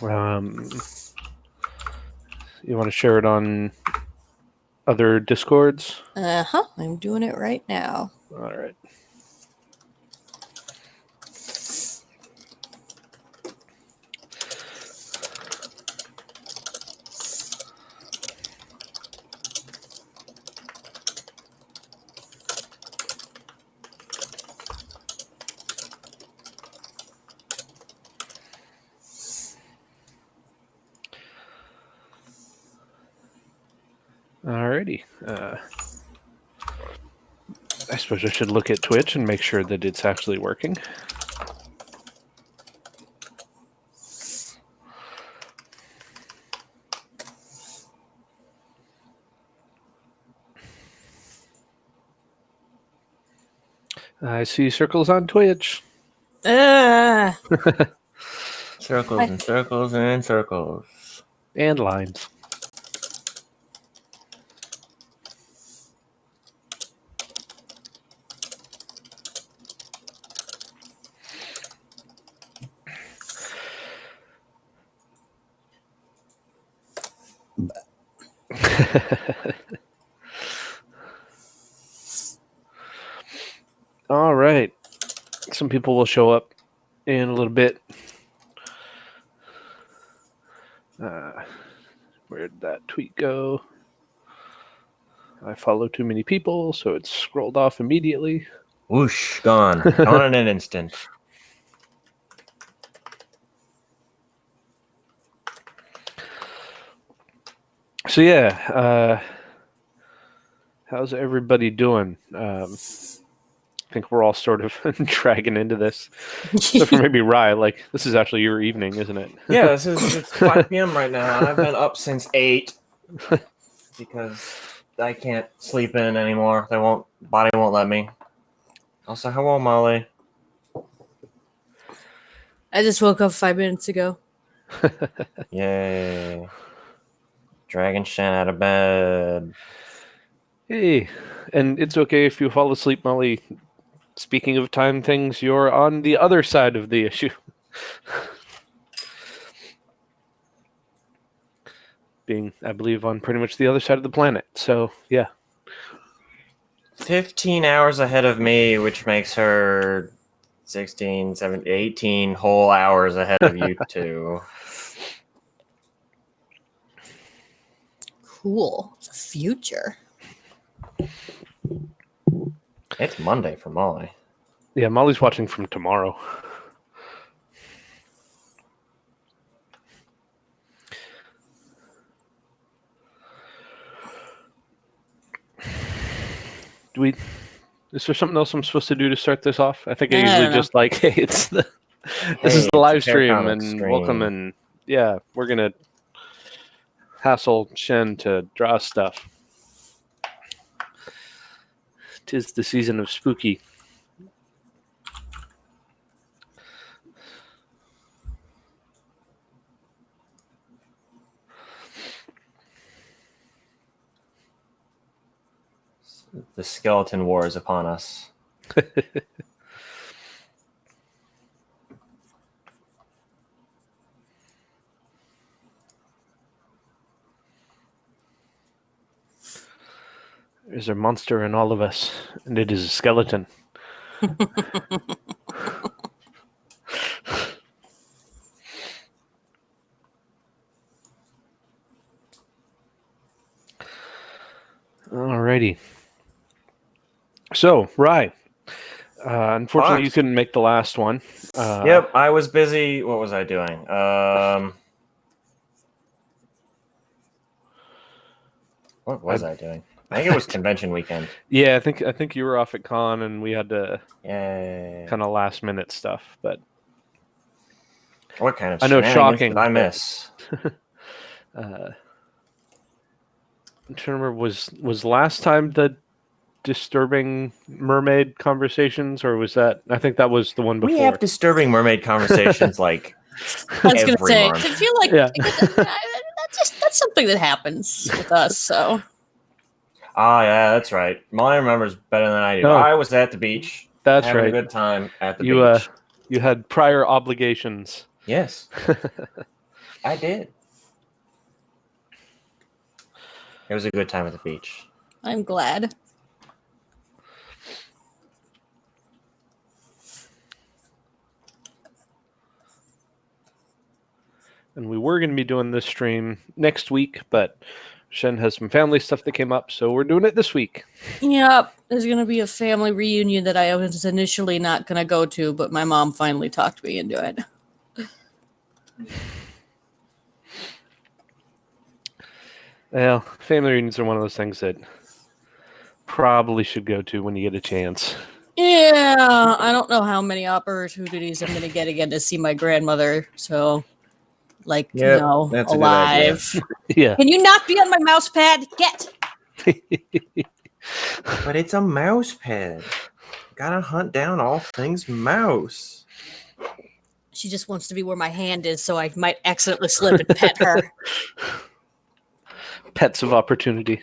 You want to share it on other Discords? I'm doing it right now. All right. Alrighty. I suppose I should look at Twitch and make sure that it's actually working. I see circles on Twitch. Circles and circles and circles. And lines. All right. Some people will show up in a little bit. Where did that tweet go? I follow too many people, so it's scrolled off immediately. Whoosh, gone. Gone in an instant. So yeah, how's everybody doing? I think we're all sort of dragging into this. Except for maybe Rye, like this is actually your evening, isn't it? Yeah, it's 5 p.m. right now, and I've been up since 8 because I can't sleep in anymore. Body won't let me. Also, hello, Molly. I just woke up 5 minutes ago. Yay. Dragging Shen out of bed. Hey, and it's okay if you fall asleep, Molly. Speaking of time things, you're on the other side of the issue. Being, I believe, on pretty much the other side of the planet. So, yeah. 15 hours ahead of me, which makes her 16, 17, 18 whole hours ahead of you two. Cool. The future. It's Monday for Molly. Yeah, Molly's watching from tomorrow. Is there something else I'm supposed to do to start this off? I think I usually just like, hey, this is the live stream and welcome, and yeah, we're gonna hassle Shen to draw stuff. 'Tis the season of spooky. The skeleton war is upon us. There's a monster in all of us, and it is a skeleton. Alrighty. So, Rye, unfortunately, you couldn't make the last one. Yep, I was busy. What was I doing? What was I doing? I think it was convention weekend. Yeah, I think you were off at con, and we had to kind of last minute stuff. But what kind of? I know, shocking. Did I miss? I'm trying to remember. Was last time the disturbing mermaid conversations, or was that? I think that was the one before. We have disturbing mermaid conversations like I was going to say, month. I feel like that's something that happens with us. So. Ah, yeah, that's right. Molly remembers better than I do. Oh, I was at the beach. That's having right. A good time at the beach. You had prior obligations. Yes. I did. It was a good time at the beach. I'm glad. And we were going to be doing this stream next week, but Shen has some family stuff that came up, so we're doing it this week. Yep, there's going to be a family reunion that I was initially not going to go to, but my mom finally talked me into it. Well, family reunions are one of those things that probably should go to when you get a chance. Yeah, I don't know how many opportunities I'm going to get again to see my grandmother, so, like, Yep, that's a good idea. alive. Yeah. Can you not be on my mouse pad? Get! But it's a mouse pad. Gotta hunt down all things mouse. She just wants to be where my hand is, so I might accidentally slip and pet her. Pets of opportunity.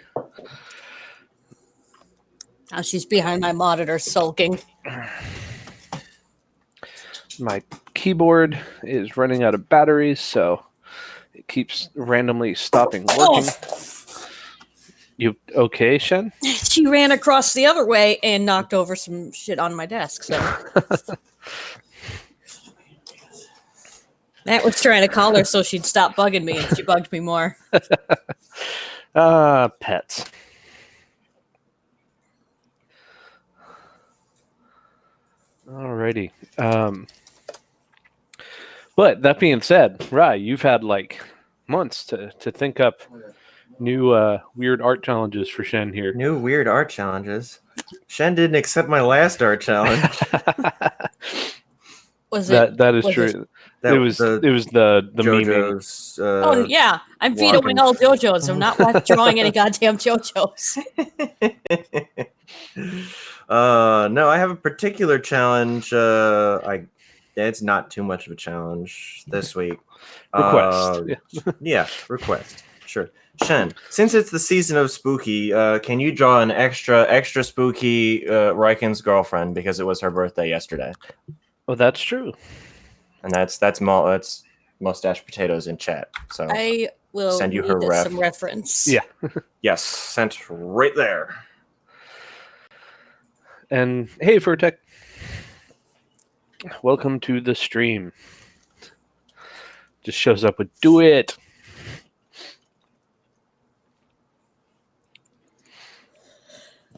Now she's behind my monitor sulking. My keyboard is running out of batteries, so it keeps randomly stopping working. You okay, Shen? She ran across the other way and knocked over some shit on my desk, so. Matt was trying to call her so she'd stop bugging me, and she bugged me more. Pets. Alrighty. But that being said, Rai, you've had like months to think up new weird art challenges for Shen here. New weird art challenges. Shen didn't accept my last art challenge. That is true. It was the JoJo's. Oh yeah, I'm vetoing all JoJo's. I'm not drawing any goddamn JoJo's. No, I have a particular challenge. It's not too much of a challenge this week. Request. Yeah, request. Sure. Shen, since it's the season of spooky, can you draw an extra spooky Riken's girlfriend because it was her birthday yesterday? Oh, that's true. And that's mustache potatoes in chat. So I will send you her some reference. Yeah. Yes, sent right there. And hey, Furtek. Welcome to the stream. Just shows up with do it.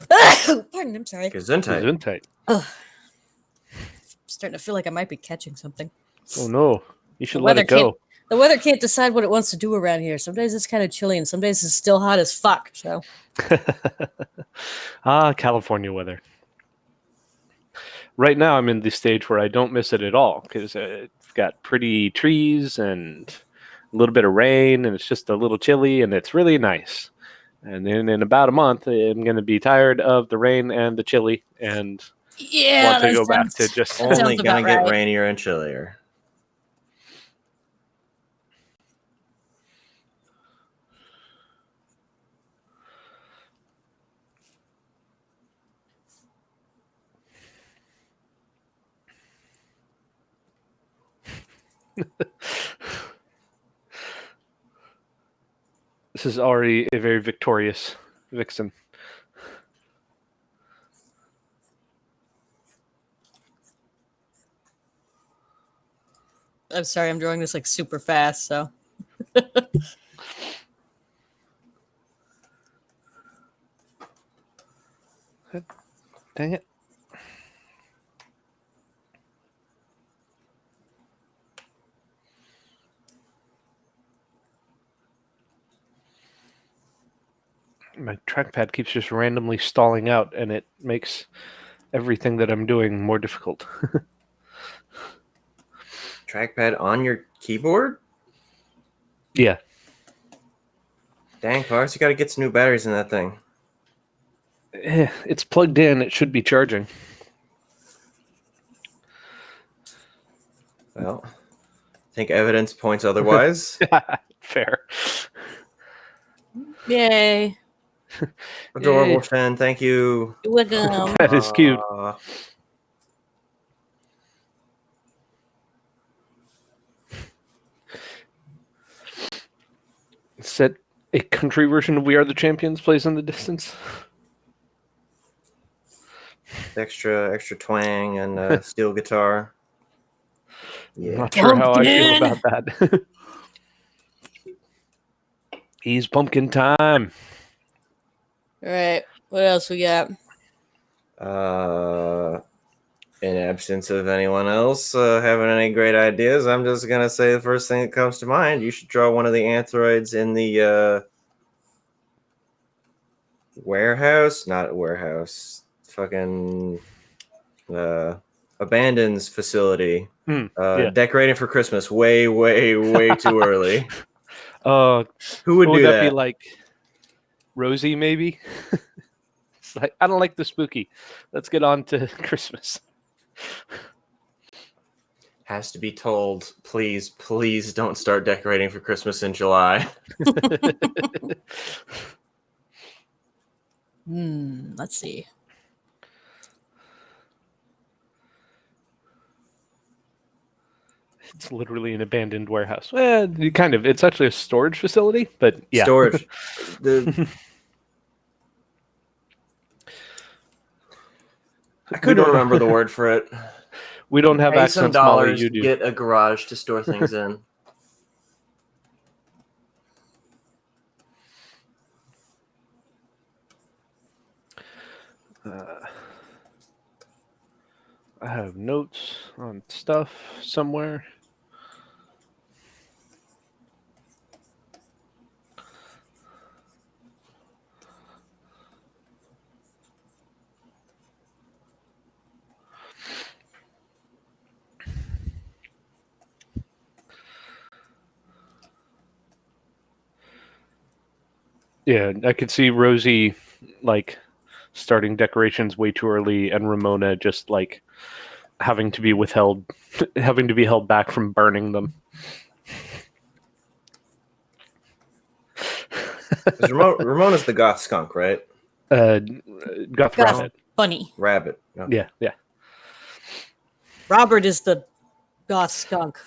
Pardon, I'm sorry. Gesundheit. I'm starting to feel like I might be catching something. Oh no, you should let it go. The weather can't decide what it wants to do around here. Some days it's kind of chilly, and some days it's still hot as fuck. So, California weather. Right now, I'm in the stage where I don't miss it at all because it's got pretty trees and a little bit of rain, and it's just a little chilly, and it's really nice. And then in about a month, I'm going to be tired of the rain and the chilly, and want to go back to just only going to get rainier and chillier. This is already a very victorious vixen. I'm sorry, I'm drawing this like super fast, so. Dang it. My trackpad keeps just randomly stalling out, and it makes everything that I'm doing more difficult. Trackpad on your keyboard? Yeah. Dang, Cars, you got to get some new batteries in that thing. It's plugged in. It should be charging. Well, I think evidence points otherwise. Fair. Yay. Adorable, Shen. Thank you. You're welcome. That is cute. Set a country version of We Are the Champions plays in the distance. Extra twang and steel guitar. Yeah. Not sure how I feel about that. He's pumpkin time. All right. What else we got? In absence of anyone else having any great ideas, I'm just gonna say the first thing that comes to mind. You should draw one of the androids in the warehouse, not warehouse, fucking abandons facility. Decorating for Christmas way too early. Who would do that? Be like Rosie, maybe? It's like, I don't like the spooky. Let's get on to Christmas. Has to be told, please don't start decorating for Christmas in July. Let's see. It's literally an abandoned warehouse. Well, kind of. It's actually a storage facility, but yeah. Storage. I couldn't remember the word for it. We don't have accents, Molly. You do. Get a garage to store things in. I have notes on stuff somewhere. Yeah, I could see Rosie like starting decorations way too early, and Ramona just like having to be held back from burning them. Ramona's the goth skunk, right? Goth rabbit. Bunny. Rabbit. Okay. Yeah. Robert is the goth skunk.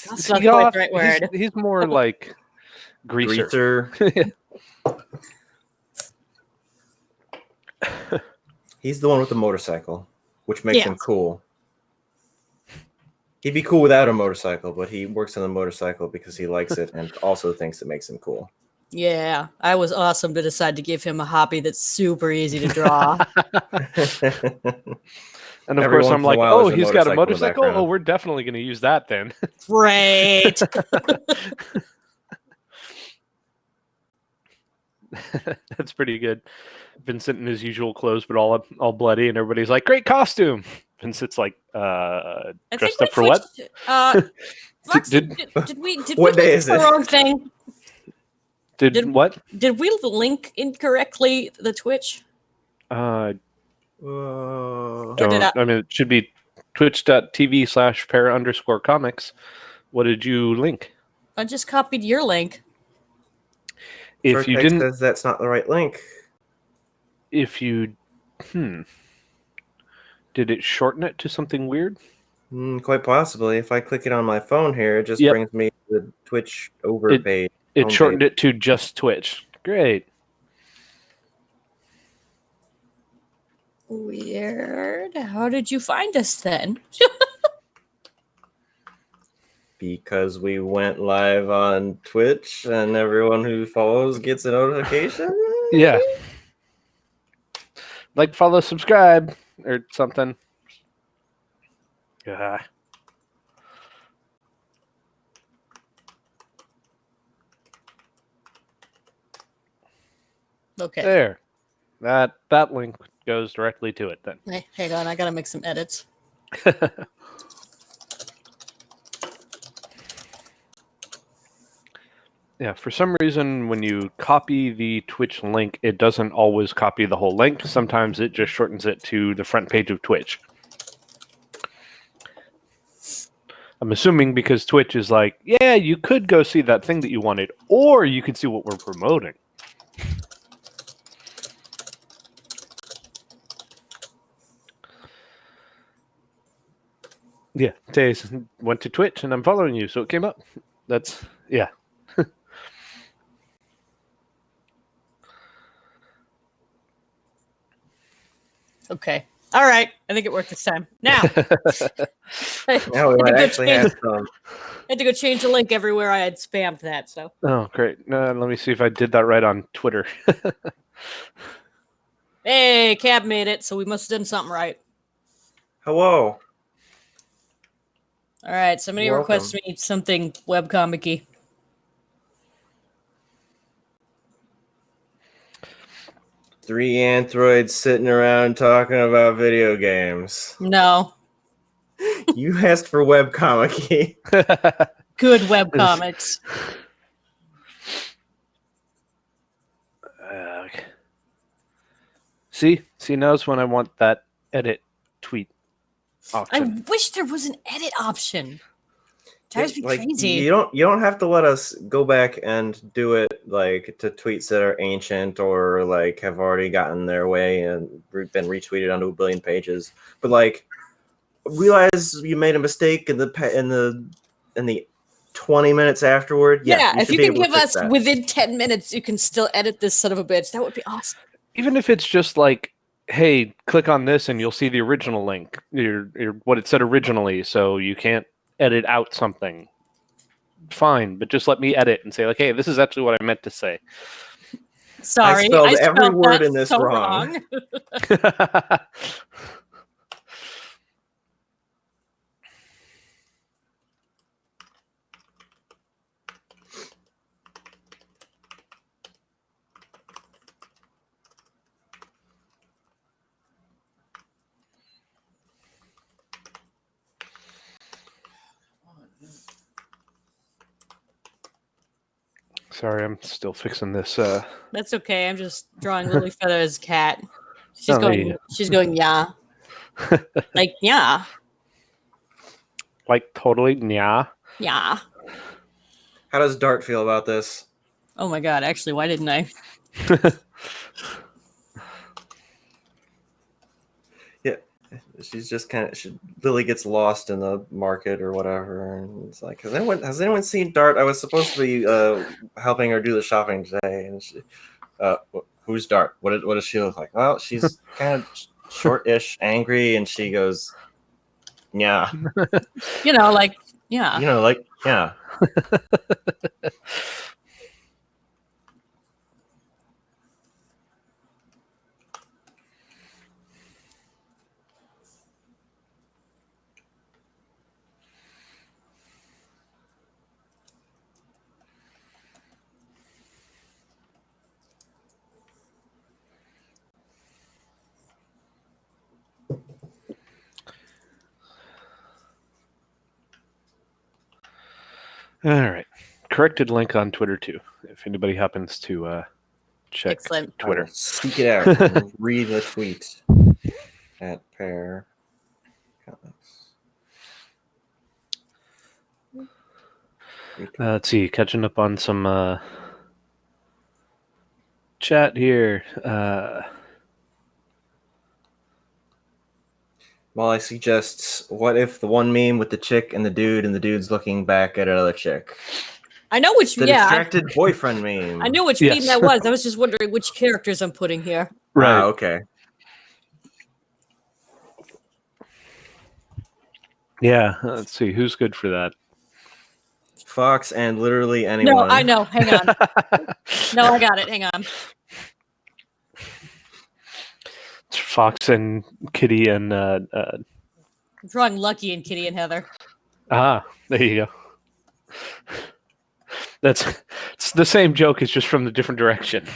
That's not goth, the right word. He's more like greaser. He's the one with the motorcycle, which makes him cool. He'd be cool without a motorcycle, but he works on the motorcycle because he likes it and also thinks it makes him cool. Yeah, I was awesome to decide to give him a hobby that's super easy to draw. And of course, I'm like, oh, he's got a motorcycle? Oh, we're definitely going to use that then. Great. That's pretty good. Vincent in his usual clothes, but all bloody, and everybody's like, great costume. Vincent's like, dressed up for what? Did we what day is the it? wrong thing? Did what? Did we link incorrectly the Twitch? I mean, it should be twitch.tv/para_comics. What did you link? I just copied your link. If you didn't, says that's not the right link. If you, did it shorten it to something weird? Quite possibly. If I click it on my phone here, it just brings me to the Twitch over page. It shortened it to just Twitch. Great. Weird. How did you find us then? Because we went live on Twitch and everyone who follows gets a notification? Yeah. Like, follow, subscribe, or something. Yeah. Okay. There. That link goes directly to it then. Hey, hang on, I gotta make some edits. Yeah, for some reason, when you copy the Twitch link, it doesn't always copy the whole link. Sometimes it just shortens it to the front page of Twitch. I'm assuming because Twitch is like, yeah, you could go see that thing that you wanted, or you could see what we're promoting. Yeah, Taze went to Twitch, and I'm following you, so it came up. That's, yeah. Okay. All right. I think it worked this time. Now. Now we might actually have some. I had to go change the link everywhere I had spammed that. So. Oh, great. Let me see if I did that right on Twitter. Hey, Cab made it, so we must have done something right. Hello. All right, somebody requests me something webcomic-y. Three androids sitting around talking about video games. No. You asked for webcomic-y. Good webcomics. Okay. See, now's when I want that edit tweet option. I wish there was an edit option. Drives me Like, crazy. you don't have to let us go back and do it like to tweets that are ancient or like have already gotten their way and been retweeted onto a billion pages. But like, realize you made a mistake in the 20 minutes afterward. Yeah, if you can give us within 10 minutes, you can still edit this son of a bitch. That would be awesome. Even if it's just like, hey, click on this and you'll see the original link, what it said originally, so you can't edit out something. Fine, but just let me edit and say, like, hey, this is actually what I meant to say. Sorry, I spelled every word in this wrong. Sorry, I'm still fixing this. That's okay. I'm just drawing Lily Feather's cat. She's going, yeah. Like, yeah. Like, totally, yeah. Yeah. How does Dart feel about this? Oh my god, actually, why didn't I? Yeah, she's just Lily gets lost in the market or whatever, and it's like, has anyone seen Dart? I was supposed to be helping her do the shopping today, and she, who's Dart? What does she look like? Well, she's kind of short-ish, angry, and she goes, yeah. You know, like, yeah. You know, like, yeah. All right. Corrected link on Twitter, too, if anybody happens to check Excellent. Twitter. Seek it out and read the tweet at Pair Comics. Let's see, catching up on some chat here. Well, I suggest, what if the one meme with the chick and the dude's looking back at another chick? I know which, the distracted boyfriend meme. I knew which meme that was. I was just wondering which characters I'm putting here. Right. Okay. Yeah, let's see, who's good for that? Fox and literally anyone. No, I know. Hang on. No, I got it. Hang on. It's Fox and Kitty and I'm drawing Lucky and Kitty and Heather. Ah, there you go. It's the same joke, it's just from the different direction.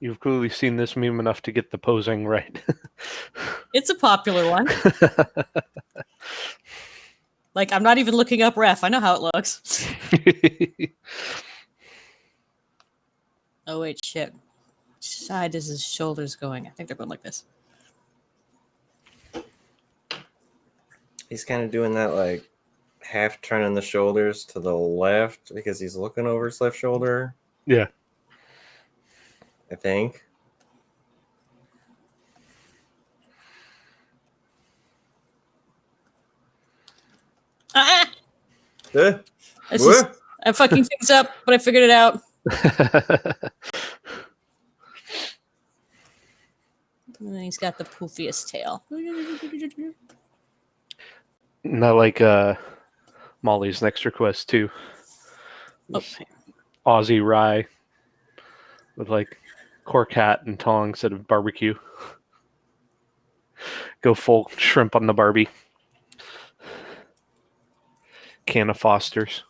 You've clearly seen this meme enough to get the posing right. It's a popular one. Like, I'm not even looking up ref. I know how it looks. Oh, wait, shit. Which side is his shoulders going? I think they're going like this. He's kind of doing that like half turning the shoulders to the left because he's looking over his left shoulder. Yeah. I think. I fucking things up, but I figured it out. And then he's got the poofiest tail. Not like Molly's next request too. Aussie rye with like cork hat and tongs instead of barbecue. Go full shrimp on the Barbie. Can of Foster's.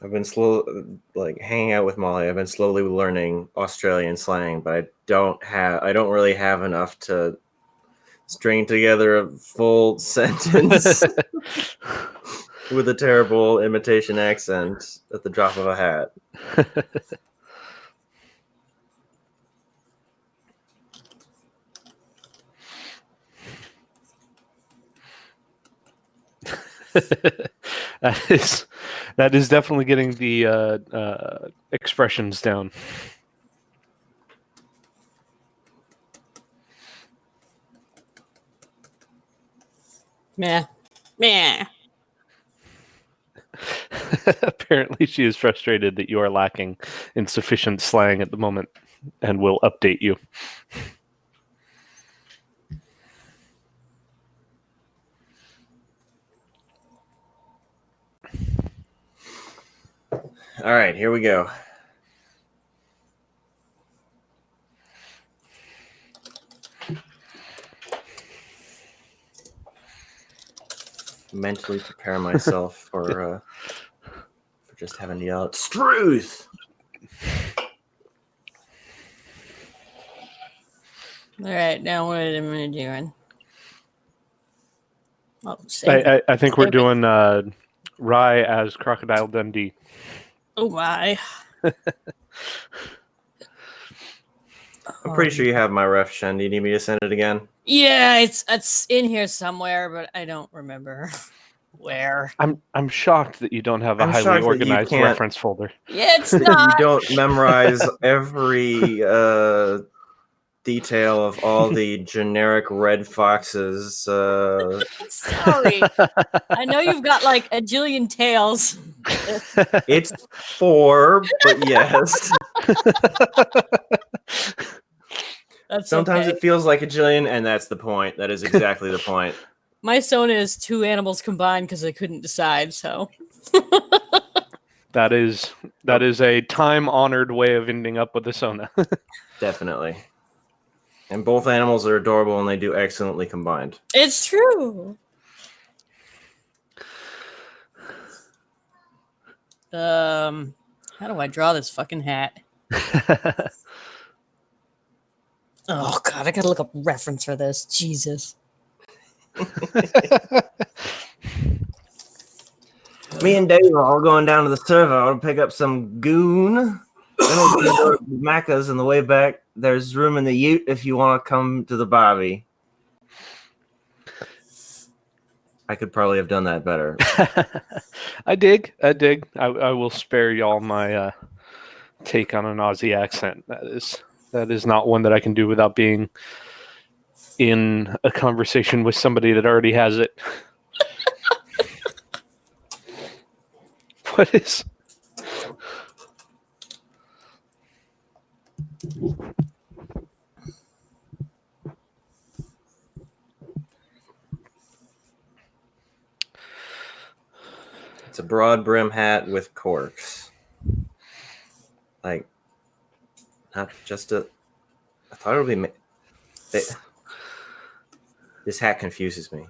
I've been hanging out with Molly. I've been slowly learning Australian slang, but I don't really have enough to string together a full sentence with a terrible imitation accent at the drop of a hat. That is definitely getting the expressions down. Meh. Apparently she is frustrated that you are lacking in sufficient slang at the moment and will update you. All right, here we go. Mentally prepare myself for just having to yell at Struth. All right, now what am I doing? Oh, I think we're doing Rye as Crocodile Dundee. Oh my! I'm pretty sure you have my ref, Shen. Do you need me to send it again? Yeah, it's in here somewhere, but I don't remember where. I'm shocked that you don't have a highly organized reference folder. Yeah, it's not. You don't memorize every detail of all the generic red foxes. Sorry. I know you've got like a jillion tails. It's 4, but yes. Sometimes it feels like a jillion, and that's the point. That is exactly the point. My Sona is 2 animals combined because I couldn't decide, so. That is a time-honored way of ending up with a Sona. Definitely. And both animals are adorable, and they do excellently combined. It's true. How do I draw this fucking hat? Oh god, I gotta look up reference for this. Jesus. Me and Dave are all going down to the server to pick up some goon. Then we'll go to Macca's on the way back. There's room in the ute if you want to come to the Bobby. I could probably have done that better. I dig. I will spare y'all my take on an Aussie accent. That is not one that I can do without being in a conversation with somebody that already has it. What is... It's a broad brim hat with corks. Like, not just a... I thought it would be... This hat confuses me.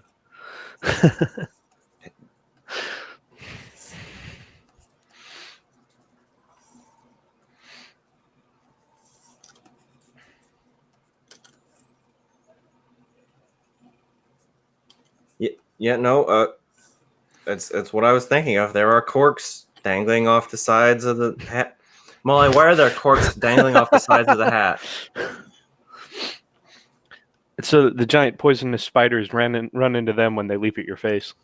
It's what I was thinking of. There are corks dangling off the sides of the hat. Molly, why are there corks dangling off the sides of the hat? So the giant poisonous spiders run into them when they leap at your face.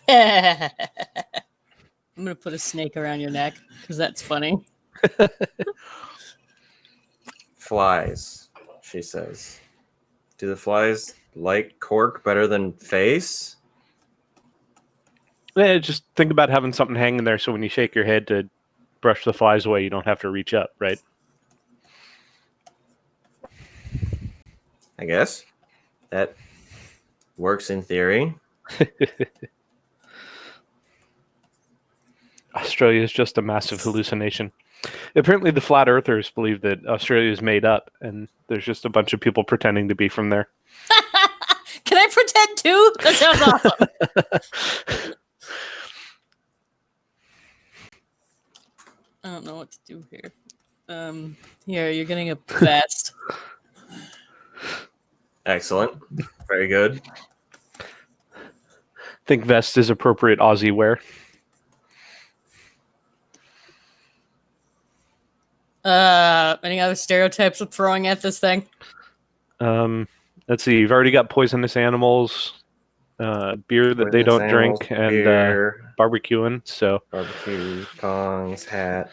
I'm gonna put a snake around your neck because that's funny. Flies, she says. Do the flies like cork better than face? Yeah, just think about having something hanging there so when you shake your head to brush the flies away, you don't have to reach up, right? I guess. That works in theory. Australia is just a massive hallucination. Apparently, the flat earthers believe that Australia is made up, and there's just a bunch of people pretending to be from there. Can I pretend too? That sounds awesome. I don't know what to do here. Here, you're getting a vest. Excellent. Very good. Think vest is appropriate Aussie wear. Any other stereotypes of throwing at this thing? Let's see. You've already got poisonous animals, beer that they don't drink, and barbecuing. So barbecue, tongs, hat.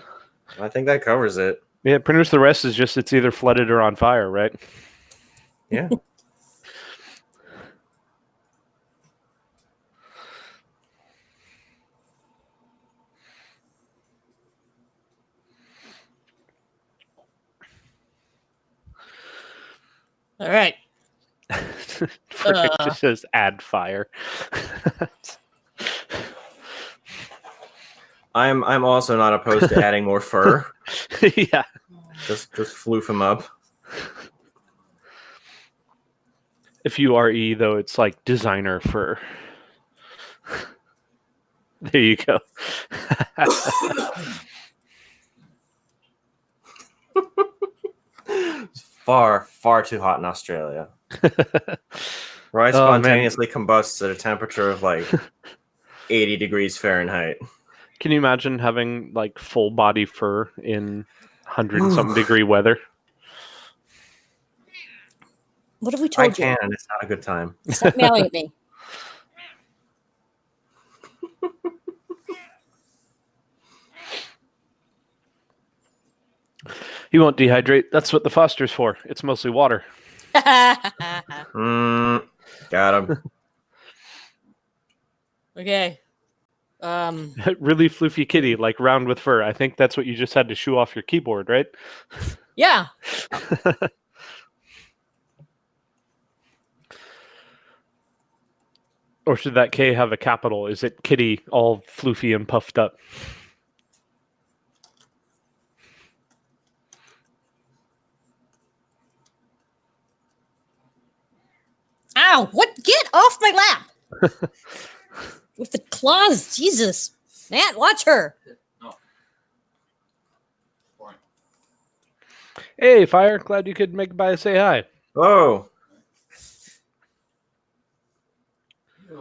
I think that covers it. Yeah, pretty much the rest is just it's either flooded or on fire, right? Yeah. All right. It just says add fire. I'm also not opposed to adding more fur. Yeah. Just floof him up. If you RE though, it's like designer fur. There you go. It's far too hot in Australia. Rice spontaneously combusts at a temperature of like 80 degrees Fahrenheit. Can you imagine having like full body fur in 100 and something degree weather? What have we told you? I can, and it's not a good time. Stop meowing at me. You won't dehydrate. That's what the Foster's for. It's mostly water. Got him. Okay. Really floofy kitty, like round with fur. I think that's what you just had to shoo off your keyboard, right? Yeah. Or should that K have a capital? Is it kitty all floofy and puffed up? Ow! What? Get off my lap! With the claws, Jesus. Matt, watch her. No. Hey, Fire. Glad you could make by say hi. Oh. Have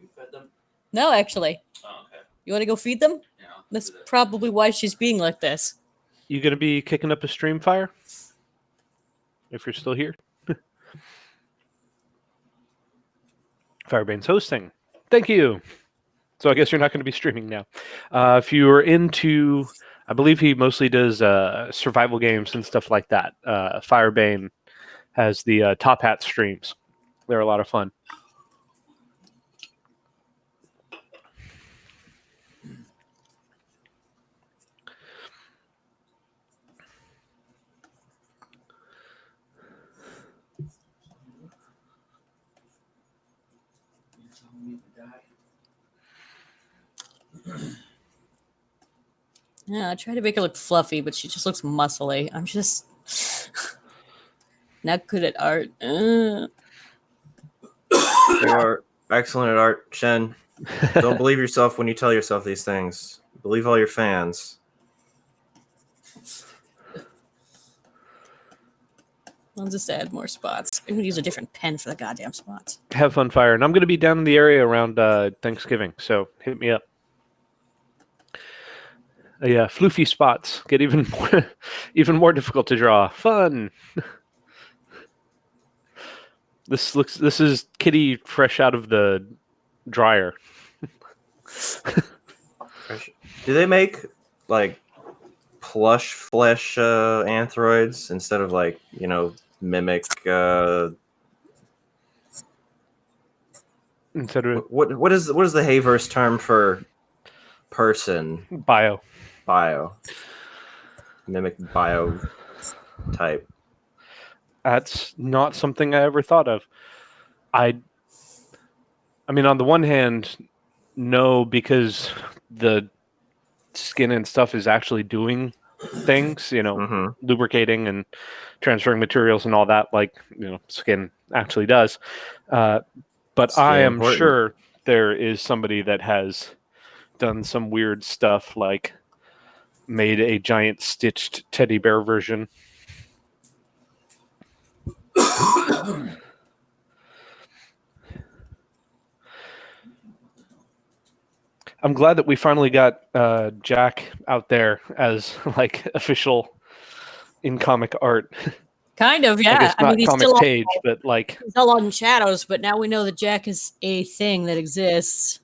you fed them? No, actually. Oh, okay. You want to go feed them? Yeah. That's probably why she's being like this. You gonna be kicking up a stream, Fire? If you're still here. Firebane's hosting. Thank you. So I guess you're not going to be streaming now. If you are into, I believe he mostly does survival games and stuff like that. Firebane has the Top Hat streams. They're a lot of fun. Yeah, I try to make her look fluffy, but she just looks muscly. I'm just not good at art. You are excellent at art, Shen. Don't believe yourself when you tell yourself these things. Believe all your fans. I'll just add more spots. I'm going to use a different pen for the goddamn spots. Have fun, Fire. And I'm going to be down in the area around Thanksgiving, so hit me up. Yeah, floofy spots get even more difficult to draw. Fun. This is Kitty fresh out of the dryer. Do they make like plush flesh anthroids instead of like mimic? Instead of what is the Hayverse term for person? bio. Mimic bio type. That's not something I ever thought of. I mean, on the one hand, no, because the skin and stuff is actually doing things, lubricating and transferring materials and all that, like skin actually does. But I am important. sure there is somebody that has done some weird stuff, like made a giant stitched teddy bear version. I'm glad that we finally got Jack out there as like official in comic art. Kind of, yeah. I guess not he's comic still page, but like he's still on Shadows, but now we know that Jack is a thing that exists.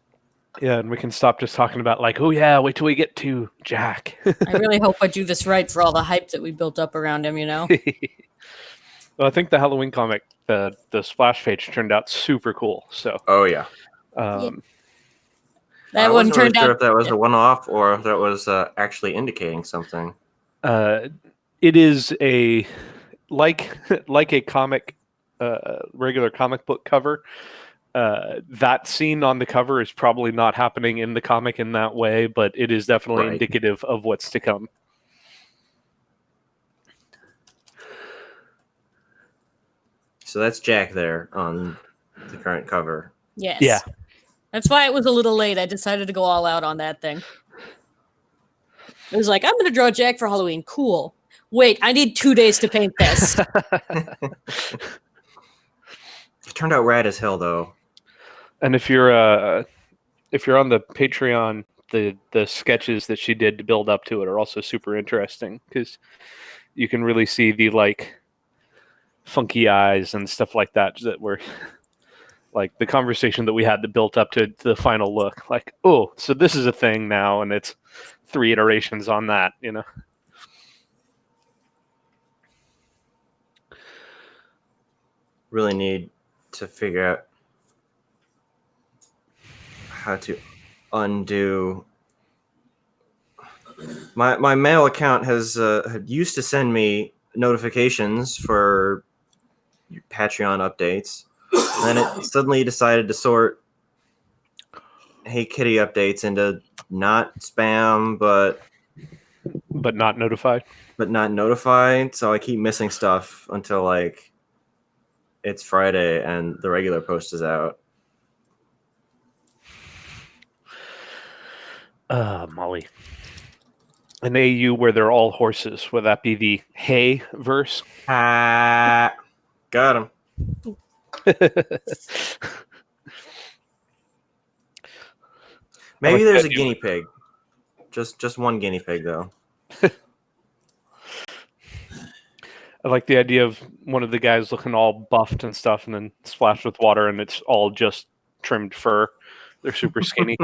Yeah, and we can stop just talking about like, oh yeah, wait till we get to Jack. I really hope I do this right for all the hype that we built up around him, Well, I think the Halloween comic, the splash page turned out super cool. So oh yeah. That I one wasn't turned really sure out if that was a one-off or if that was actually indicating something. It is a like a comic, regular comic book cover. That scene on the cover is probably not happening in the comic in that way, but it is definitely indicative of what's to come. So that's Jack there on the current cover. Yes. Yeah. That's why it was a little late. I decided to go all out on that thing. It was like, I'm going to draw Jack for Halloween. Cool. Wait, I need 2 days to paint this. It turned out rad as hell, though. And if you're on the Patreon, the sketches that she did to build up to it are also super interesting because you can really see the like funky eyes and stuff like that were like the conversation that we had that built up to the final look. Like, oh, so this is a thing now, and it's 3 iterations on that, Really need to figure out how to undo. My mail account has had used to send me notifications for Patreon updates, and then it suddenly decided to sort Hey Kitty updates into not spam, but not notified. So I keep missing stuff until like it's Friday and the regular post is out. Molly. An AU where they're all horses. Would that be the hay verse? Got him. Maybe there's a guinea pig. Just one guinea pig, though. I like the idea of one of the guys looking all buffed and stuff and then splashed with water and it's all just trimmed fur. They're super skinny.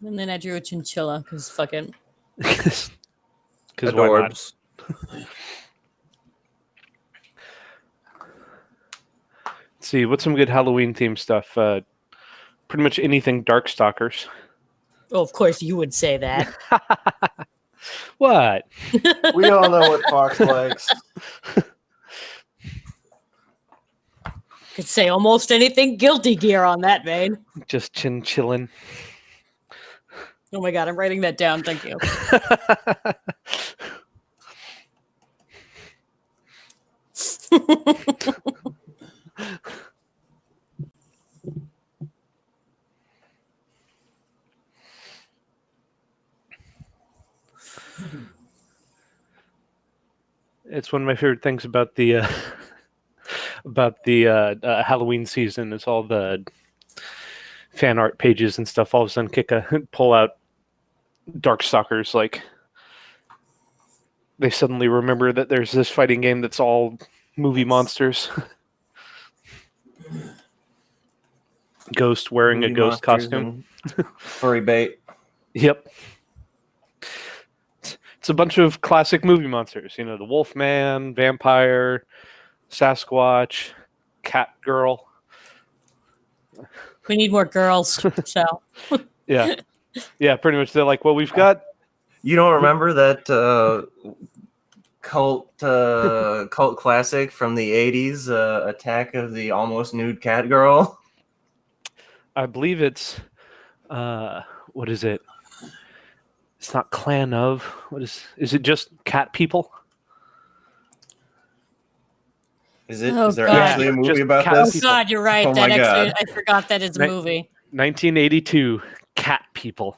And then I drew a chinchilla because fucking. Because why not? Let's see, what's some good Halloween themed stuff? Pretty much anything Darkstalkers. Oh, of course you would say that. What? We all know what Fox likes. Could say almost anything Guilty Gear on that vein. Just chinchillin'. Oh my god, I'm writing that down. Thank you. It's one of my favorite things about the Halloween season is all the fan art pages and stuff all of a sudden pull out Darkstalkers, like they suddenly remember that there's this fighting game that's all movie monsters. Ghost wearing Movie a ghost monsters costume. and furry bait. Yep. It's a bunch of classic movie monsters. You know, the Wolfman, Vampire, Sasquatch, Cat Girl. We need more girls, so. Yeah. Yeah, pretty much. They're like, well, we've got... You don't remember that cult classic from the 80s, Attack of the Almost Nude Cat Girl? I believe it's... what is it? It's not Clan of. What is it just Cat People? Is it? Oh, Is there God. actually a movie Just about Cat Oh this? People. God, you're right. Oh, that my actually, God. I forgot that it's a movie. 1982, Cat People.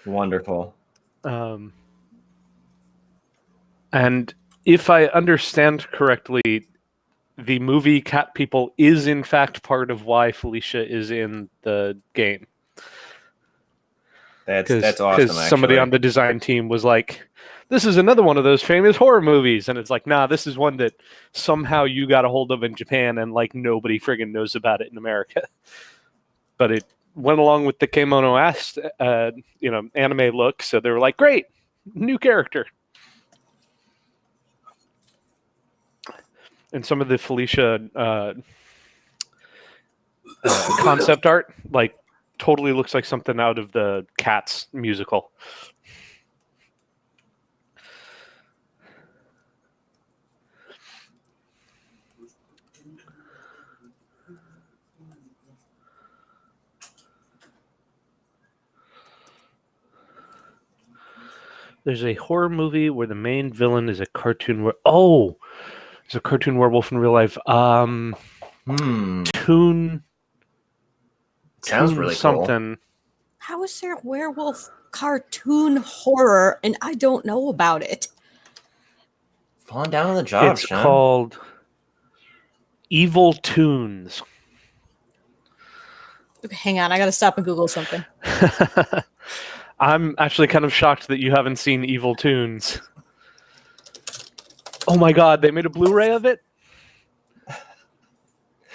Wonderful. And if I understand correctly, the movie Cat People is in fact part of why Felicia is in the game. That's awesome. Because somebody on the design team was like, "This is another one of those famous horror movies," and it's like, "Nah, this is one that somehow you got a hold of in Japan, and like nobody friggin' knows about it in America." But it went along with the Kemono anime look, so they were like, "Great, new character." And some of the Felicia concept art, like, totally looks like something out of the Cats musical. There's a horror movie where the main villain is a cartoon. It's a cartoon werewolf in real life. Toon. Sounds really something. cool. How is there a werewolf cartoon horror and I don't know about it? Falling down on the job, It's Sean. called Evil Toons. Okay, hang on, I gotta stop and Google something. I'm actually kind of shocked that you haven't seen Evil Toons. Oh my god, they made a Blu-ray of it?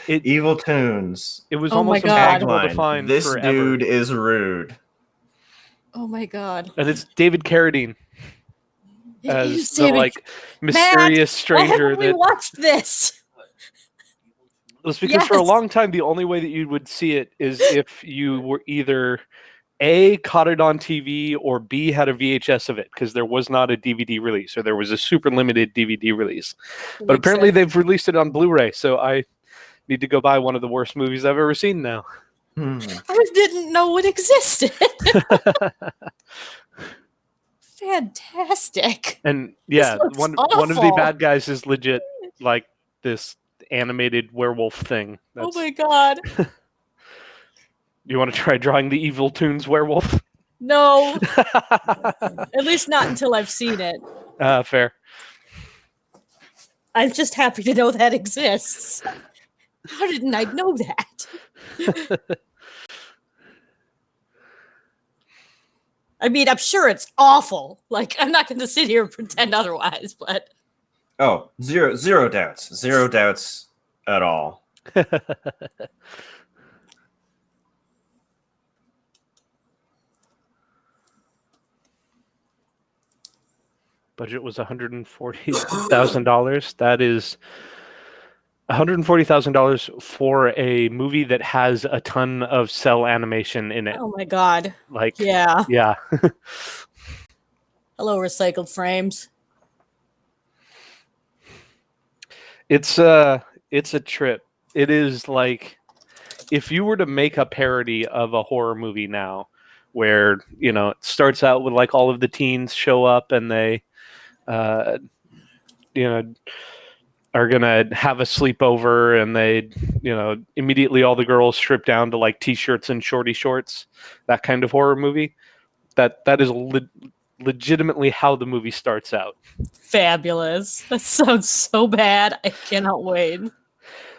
Evil Toons. It was Oh my almost God. impossible to find This forever. dude is rude. Oh my God. And it's David Carradine It as is the David- like mysterious Why stranger haven't we that watched this? it was because for a Yes. long time the only way that you would see it is if you were either A, caught it on TV, or B, had a VHS of it, because there was not a DVD release, or there was a super limited DVD release. But Makes apparently sense. they've released it on Blu-ray, so I need to go buy one of the worst movies I've ever seen now. I didn't know it existed. Fantastic. And yeah, This looks one of the awful. bad guys is legit like this animated werewolf thing. Oh my God. You want to try drawing the Evil Toons werewolf? No. At least not until I've seen it. Fair. I'm just happy to know that exists. How didn't I know that? I mean, I'm sure it's awful. Like, I'm not going to sit here and pretend otherwise, but Oh, zero doubts. Zero doubts at all. Budget was $140,000. That is $140,000 for a movie that has a ton of cell animation in it. oh my God. Like, Yeah. yeah. Hello, recycled frames. It's a trip. It is like if you were to make a parody of a horror movie now, where it starts out with like all of the teens show up and they, are gonna have a sleepover and they, immediately all the girls strip down to like t-shirts and shorty shorts, that kind of horror movie. That is legitimately how the movie starts out. Fabulous. That sounds so bad. I cannot wait.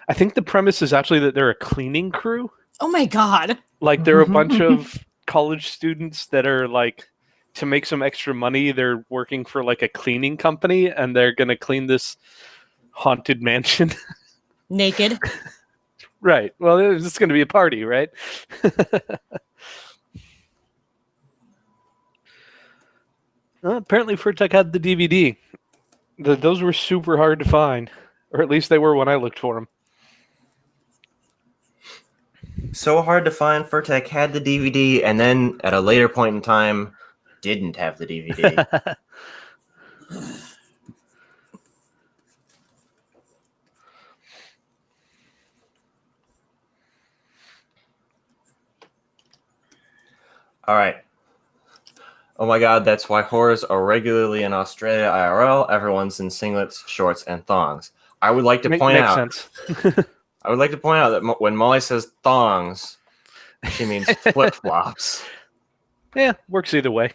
I think the premise is actually that they're a cleaning crew. Oh my God. Like they're a bunch of college students that are like, to make some extra money, they're working for like a cleaning company, and they're gonna clean this haunted mansion. Naked. Right. Well, it's going to be a party, right? Well, apparently, Furtek had the DVD. Those were super hard to find, or at least they were when I looked for them. So hard to find. Furtek had the DVD, and then at a later point in time, didn't have the DVD. All right. Oh my god, that's why horrors are regularly in Australia IRL. Everyone's in singlets, shorts, and thongs. I would like to point Makes out. sense. I would like to point out that when Molly says thongs, she means flip flops. Yeah, works either way.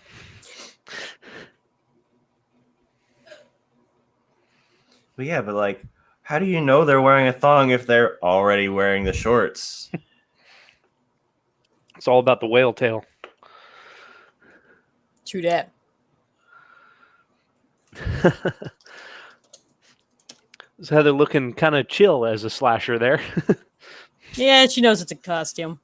But yeah, but like, how do you know they're wearing a thong if they're already wearing the shorts? It's all about the whale tail. True that. Is Heather looking kind of chill as a slasher there? Yeah, she knows it's a costume.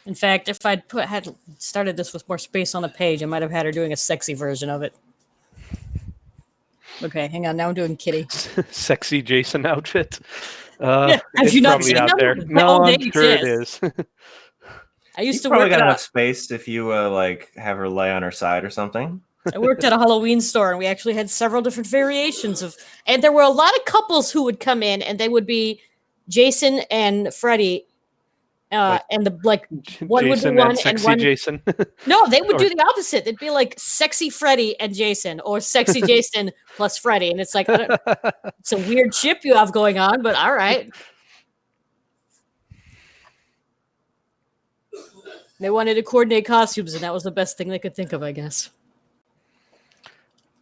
In fact, if I'd had started this with more space on the page, I might have had her doing a sexy version of it. Okay, hang on. Now I'm doing Kitty. Sexy Jason outfit. Yeah, have it's you not probably seen out them? there. Oh, No, they I'm sure it exist. is. I used You to probably work got at enough space if you like have her lay on her side or something. I worked at a Halloween store, and we actually had several different variations of. And there were a lot of couples who would come in, and they would be Jason and Freddy, and the like. One would be Jason one, and sexy one. Jason. No, they would Or- do the opposite. They'd be like sexy Freddy and Jason, or sexy Jason plus Freddy, and it's like it's a weird ship you have going on, but all right. They wanted to coordinate costumes, and that was the best thing they could think of, I guess. I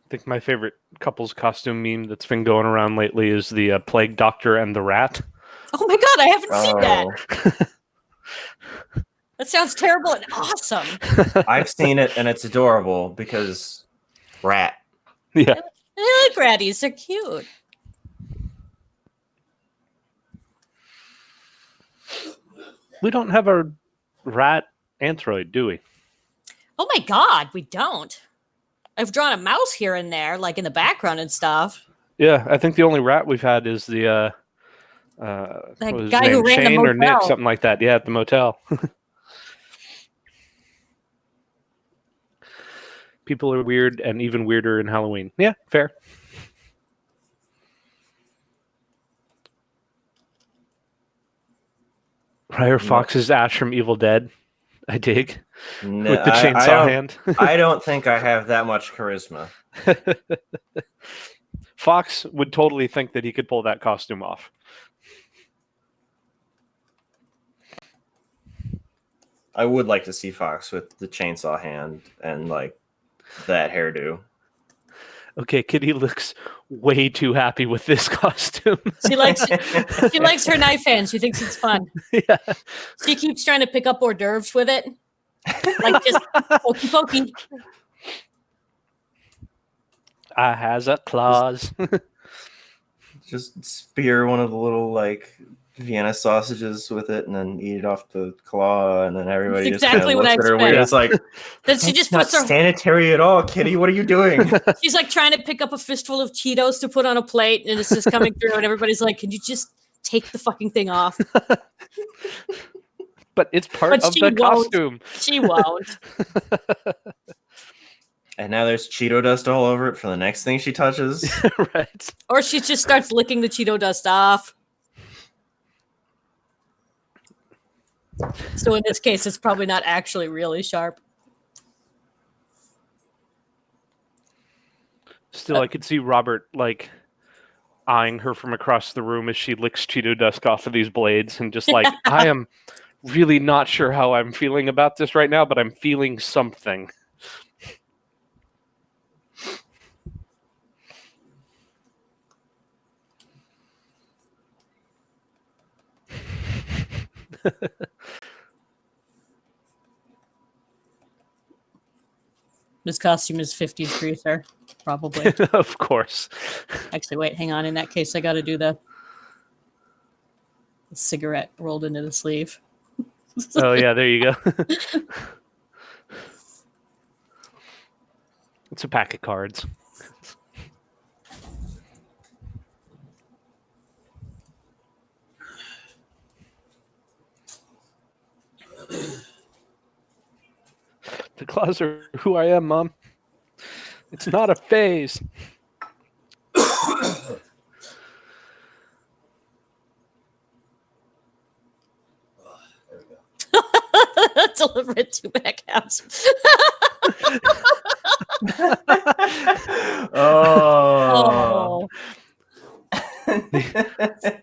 think my favorite couple's costume meme that's been going around lately is the plague doctor and the rat. Oh my god, I haven't seen that. Oh, That sounds terrible and awesome. I've seen it and it's adorable because rat. Yeah. I like ratties, they're cute. We don't have a rat anthroid, do we? Oh my god, we don't. I've drawn a mouse here and there, like in the background and stuff. Yeah, I think the only rat we've had is the That what was his guy who name? ran the Shane or Nick, motel. something like that. Yeah, at the motel. People are weird and even weirder in Halloween. Yeah, fair. Ryer Fox's Ash from Evil Dead. I dig. No, With the I chainsaw don't- hand. I don't think I have that much charisma. Fox would totally think that he could pull that costume off. I would like to see Fox with the chainsaw hand and like that hairdo. Okay, Kitty looks way too happy with this costume. She likes her knife hand. She thinks it's fun. Yeah. She keeps trying to pick up hors d'oeuvres with it. Like just pokey pokey. I has a claws. Just spear one of the little like Vienna sausages with it and then eat it off the claw, and then everybody That's just kind exactly of what looks I at her weird. expect. It's like, Then she that's just not puts her sanitary at all, Kitty. What are you doing? she's like trying to pick up a fistful of Cheetos to put on a plate, and it's just coming through, and everybody's like, "Can you just take the fucking thing off?" But it's part But of she the won't. costume. She won't. And now there's Cheeto dust all over it for the next thing she touches. Right. Or she just starts licking the Cheeto dust off. So in this case, it's probably not actually really sharp. Still, I could see Robert like eyeing her from across the room as she licks Cheeto dust off of these blades, and just like, I am really not sure how I'm feeling about this right now, but I'm feeling something. This costume is 50 degrees, sir. Probably. Of course. Actually, wait, hang on. In that case, I got to do the cigarette rolled into the sleeve. Oh, yeah, there you go. It's a pack of cards. The claws are who I am, Mom. It's not a phase. Deliberate two back halves. Oh.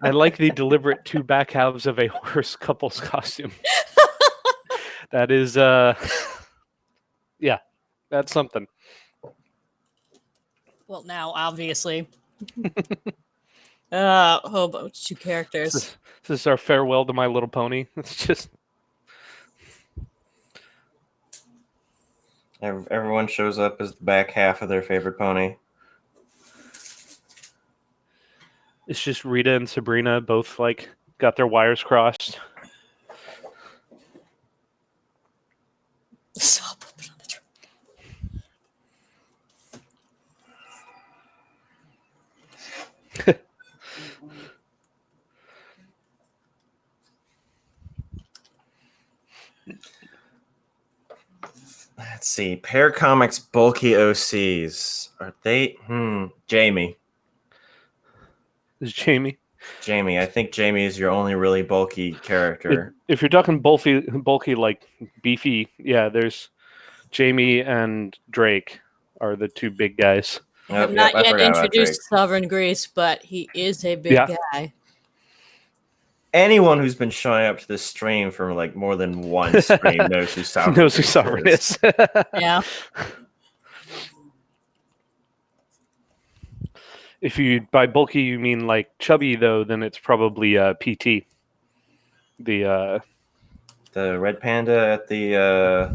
I like the deliberate two back halves of a horse couple's costume. That is, yeah, that's something. Well, now, obviously. About two characters. This is our farewell to My Little Pony. It's just... Everyone shows up as the back half of their favorite pony. It's just Rita and Sabrina both like got their wires crossed. Stop. Let's see. Pair Comics bulky OCs. Are they? Jamie. Is Jamie? Jamie. I think Jamie is your only really bulky character. If you're talking bulky like beefy, yeah, there's Jamie and Drake are the two big guys. I've not yet introduced Sovereign Grace, but he is a big guy. Anyone who's been showing up to this stream for like more than one stream knows who Sovereign is. Yeah. If you by bulky you mean like chubby though, then it's probably PT. The red panda at the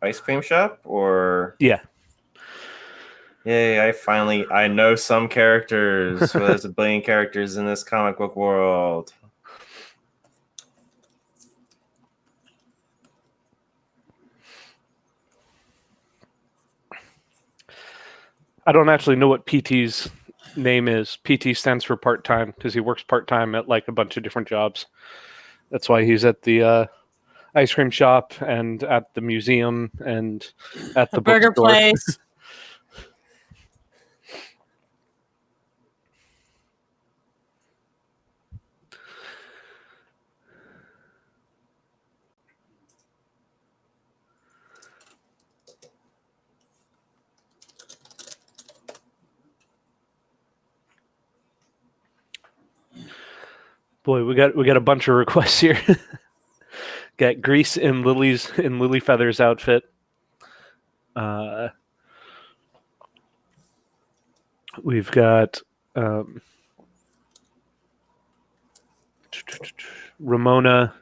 ice cream shop, or yeah. Yay, I know some characters. Well, there's a billion characters in this comic book world. I don't actually know what PT's name is. PT stands for part-time because he works part-time at like a bunch of different jobs. That's why he's at the ice cream shop and at the museum and at the burger bookstore. Place. Boy, we got a bunch of requests here. Got Grease in Lily Feather's outfit. We've got Ramona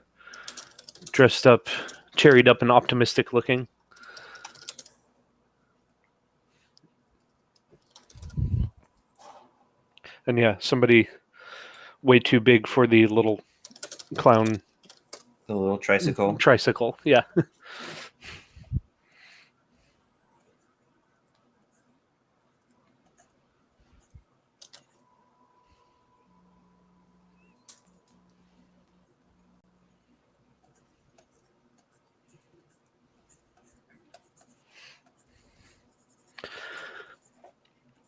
dressed up, cherried up and optimistic looking. And yeah, somebody way too big for the little clown. The little tricycle. Tricycle, yeah.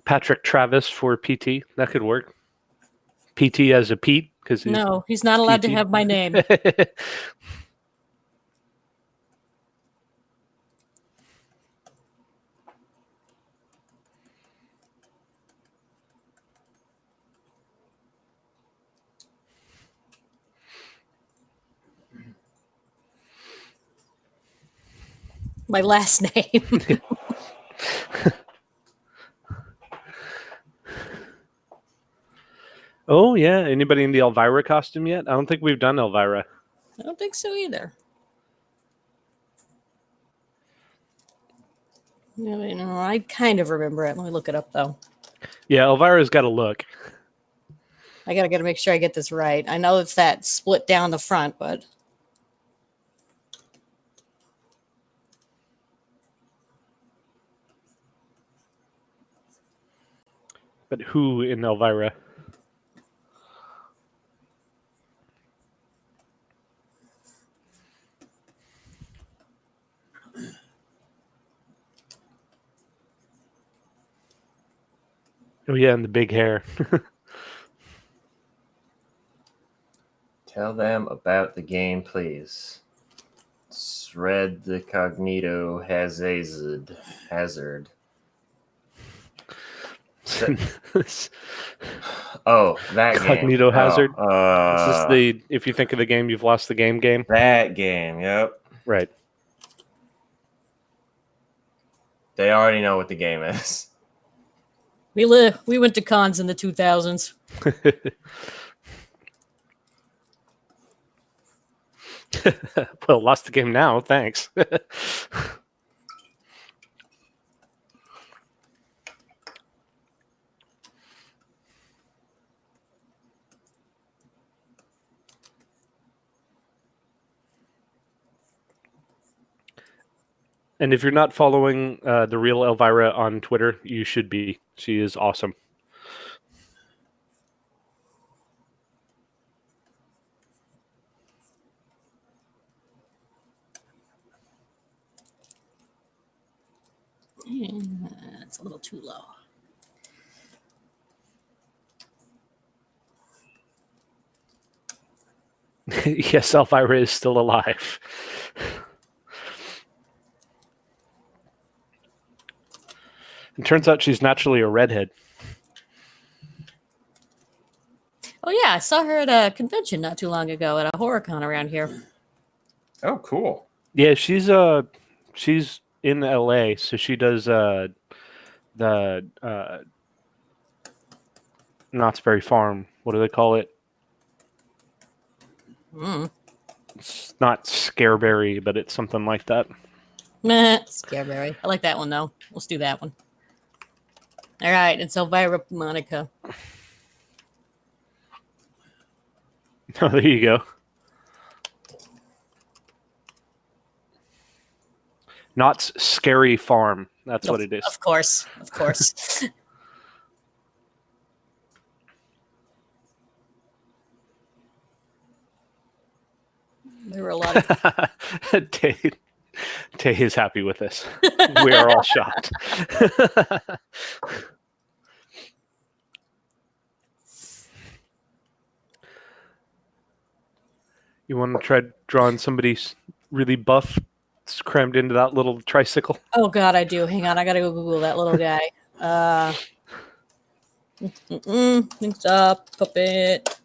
Patrick Travis for PT. That could work. PT as a Pete, because no, he's not allowed to have my name. My last name. Oh, yeah. Anybody in the Elvira costume yet? I don't think we've done Elvira. I don't think so either. I kind of remember it. Let me look it up, though. Yeah, Elvira's got to look. I gotta make sure I get this right. I know it's that split down the front, but But who in Elvira? Oh yeah, and the big hair. Tell them about the game, please. Shred the Cognito Hazard. Oh, that Cognito game. Hazard. Oh, This is the if you think of the game, you've lost the game. That game, yep. Right. They already know what the game is. we went to cons in the 2000s. Well, lost the game now. Thanks. And if you're not following the real Elvira on Twitter, you should be. She is awesome. It's a little too low. Yes, Elvira is still alive. It turns out she's naturally a redhead. Oh yeah, I saw her at a convention not too long ago at a horror con around here. Oh, cool. Yeah, she's in LA, so she does the Knott's Berry Farm. What do they call it? It's not Scareberry, but it's something like that. Meh, Scareberry. I like that one though. Let's do that one. All right, it's Elvira Monica. Oh, there you go. Knott's Scary Farm. That's what it is. Of course. Of course. There were a lot of Tay is happy with this. We are all shocked. You want to try drawing somebody really buff crammed into that little tricycle? Oh God, I do. Hang on, I gotta go Google that little guy. Things up, puppet.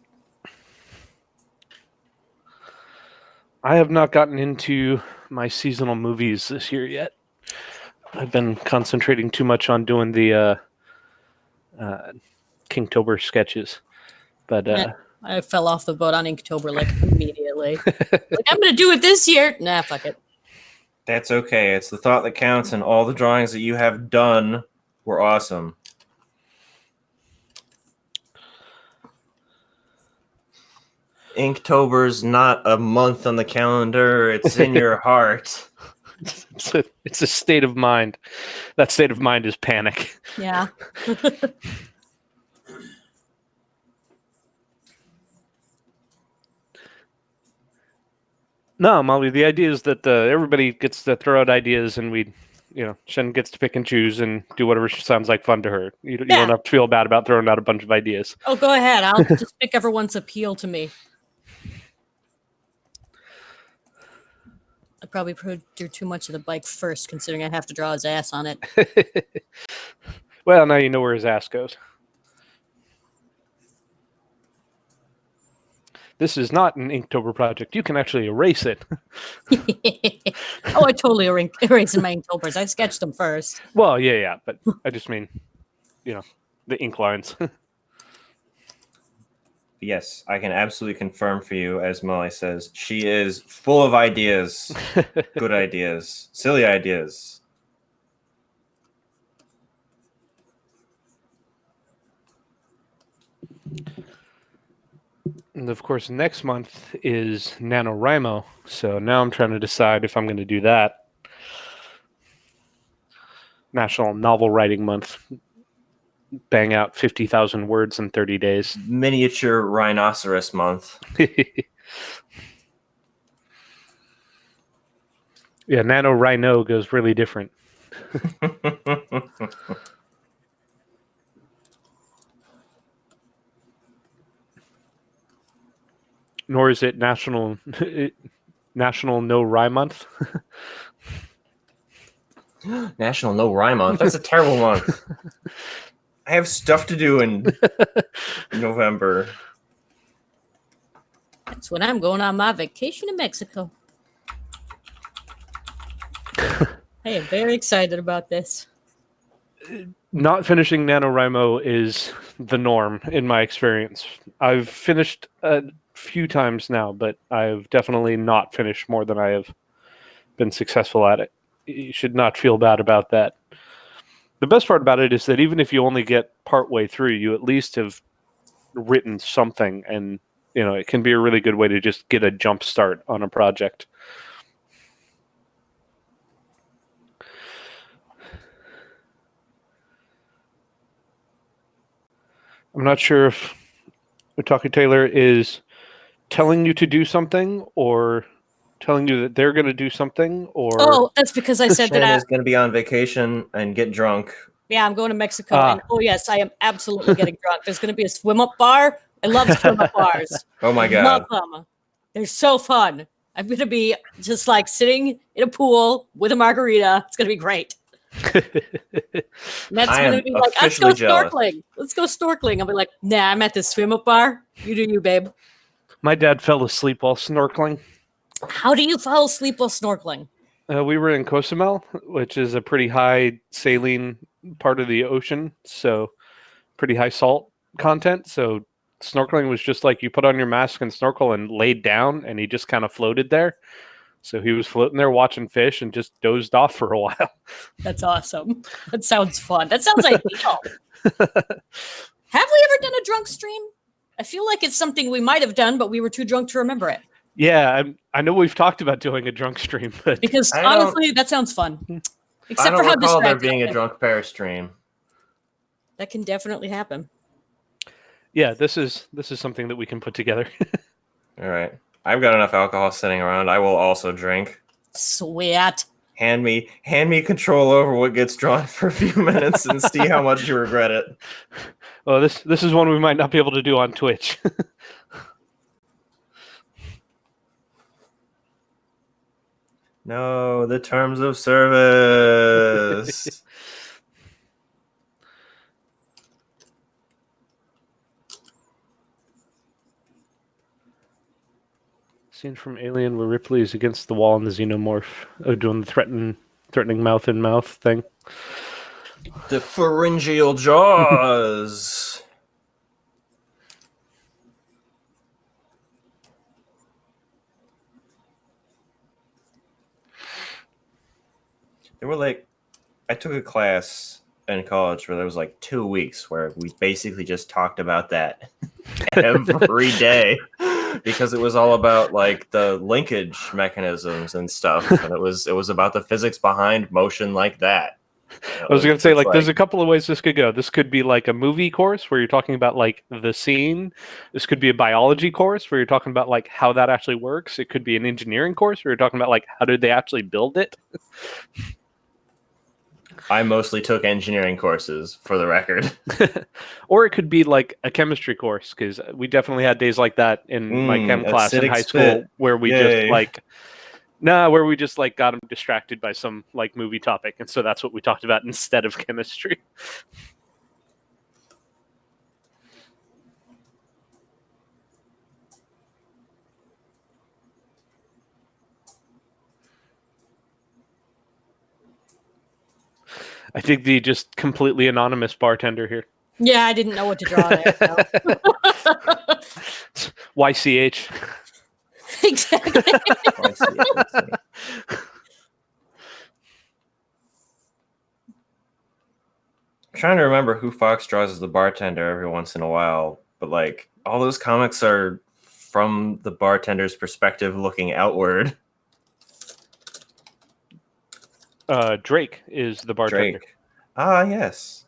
I have not gotten into my seasonal movies this year yet. I've been concentrating too much on doing the Kingtober sketches, but I fell off the boat on Inktober like immediately. Like I'm gonna do it this year. Nah, fuck it. That's okay. It's the thought that counts, and all the drawings that you have done were awesome. Inktober's not a month on the calendar. It's in your heart. It's a state of mind. That state of mind is panic. Yeah. No, Molly, the idea is that everybody gets to throw out ideas and Shen gets to pick and choose and do whatever sounds like fun to her. You don't have to feel bad about throwing out a bunch of ideas. Oh, go ahead. I'll just pick everyone's appeal to me. I probably drew too much of the bike first, considering I have to draw his ass on it. Well, now you know where his ass goes. This is not an Inktober project. You can actually erase it. Oh, I totally erased my Inktober's. I sketched them first. Well, yeah, but I just mean, the ink lines. Yes, I can absolutely confirm for you, as Molly says, she is full of ideas. Good ideas. Silly ideas. And of course, next month is NaNoWriMo. So now I'm trying to decide if I'm going to do that. National Novel Writing Month. Bang out 50,000 words in 30 days. Miniature Rhinoceros Month. Yeah, NaNoWriMo goes really different. Nor is it National No Rye Month. National No Rye Month. That's a terrible month. I have stuff to do in November. That's when I'm going on my vacation in Mexico. I am very excited about this. Not finishing NaNoWriMo is the norm in my experience. I've finished a few times now, but I've definitely not finished more than I have been successful at it. You should not feel bad about that. The best part about it is that even if you only get partway through, you at least have written something, and it can be a really good way to just get a jump start on a project. I'm not sure if Otaku Taylor is telling you to do something or telling you that they're going to do something, or that's because I said Shen that is going to be on vacation and get drunk. Yeah, I'm going to Mexico, and yes, I am absolutely getting drunk. There's going to be a swim up bar. I love swim up bars. Oh my god, love them. They're so fun. I'm going to be just like sitting in a pool with a margarita. It's going to be great. And that's going to be like, let's go snorkeling. Let's go snorkeling. I'll be like, nah, I'm at this swim up bar. You do you, babe. My dad fell asleep while snorkeling. How do you fall asleep while snorkeling? We were in Cozumel, which is a pretty high saline part of the ocean, so pretty high salt content. So snorkeling was just like you put on your mask and snorkel and laid down, and he just kind of floated there. So he was floating there watching fish and just dozed off for a while. That's awesome. That sounds fun. That sounds ideal. Have we ever done a drunk stream? I feel like it's something we might have done, but we were too drunk to remember it. Yeah, I know we've talked about doing a drunk stream, but because honestly, that sounds fun. Except for how distracting there being a drunk pair stream. That can definitely happen. Yeah, this is something that we can put together. All right, I've got enough alcohol sitting around. I will also drink. Sweet. Hand me control over what gets drawn for a few minutes and see how much you regret it. Well, this is one we might not be able to do on Twitch. No, the terms of service. Scene from Alien where Ripley is against the wall and the xenomorph doing the threatening mouth in mouth thing. The pharyngeal jaws. They were like, I took a class in college where there was like 2 weeks where we basically just talked about that every day because it was all about like the linkage mechanisms and stuff, and it was about the physics behind motion like that. I was going to say, like, there's a couple of ways this could go. This could be like a movie course where you're talking about like the scene. This could be a biology course where you're talking about like how that actually works. It could be an engineering course where you're talking about like how did they actually build it. I mostly took engineering courses, for the record. Or it could be like a chemistry course, because we definitely had days like that in my chem class in high school where we where we just like got them distracted by some like movie topic, and so that's what we talked about instead of chemistry. I think the just completely anonymous bartender here. Yeah, I didn't know what to draw there. So. YCH. Exactly. YCH. I'm trying to remember who Fox draws as the bartender every once in a while. but like all those comics are from the bartender's perspective, looking outward. Drake is the bartender. Drake. Ah, yes.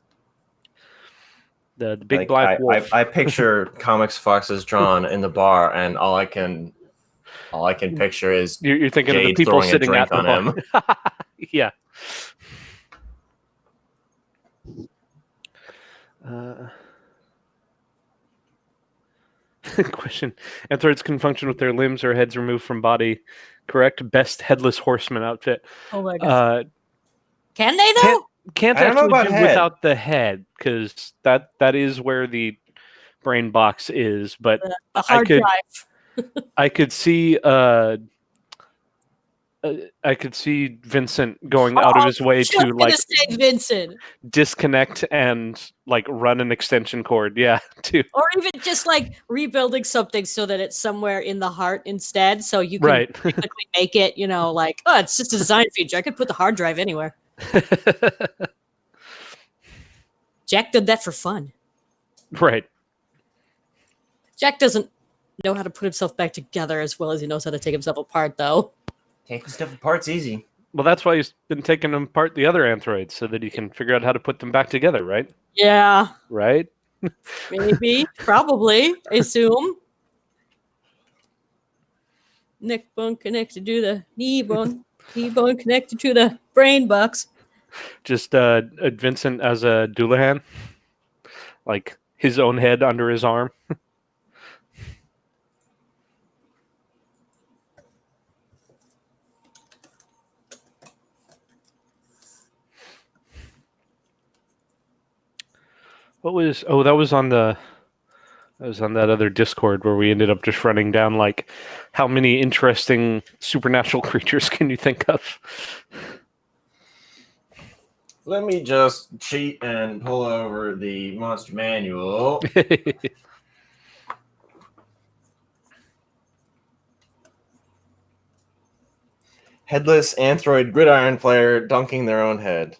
The big Like, black wolf. I picture Comics Fox is drawn in the bar, and all I can picture is You're thinking of the Jade people throwing a sitting drink at the on bar. him. Yeah. Question: Anthroids can function with their limbs or heads removed from body. Correct. Best headless horseman outfit. Oh my god. Can they though? Can't I don't know actually about do head. without the head, because that is where the brain box is. But A hard drive. I could see Vincent going out of his way to like say Vincent, disconnect and like run an extension cord. Yeah, too. or even just like rebuilding something so that it's somewhere in the heart instead, so you can quickly make it. You know, like it's just a design feature. I could put the hard drive anywhere. Jack did that for fun. Right. Jack doesn't know how to put himself back together as well as he knows how to take himself apart, though. Taking stuff apart's easy. Well, that's why he's been taking apart the other androids, so that he can figure out how to put them back together, right? Yeah. Right? Maybe. Probably. I assume. Neck bone connected to the knee bone. Knee bone connected to the brain box. Just Vincent as a Doulahan. Like his own head under his arm. That was on that other Discord where we ended up just running down like how many interesting supernatural creatures can you think of? Let me just cheat and pull over the monster manual. Headless Anthroid gridiron player dunking their own head.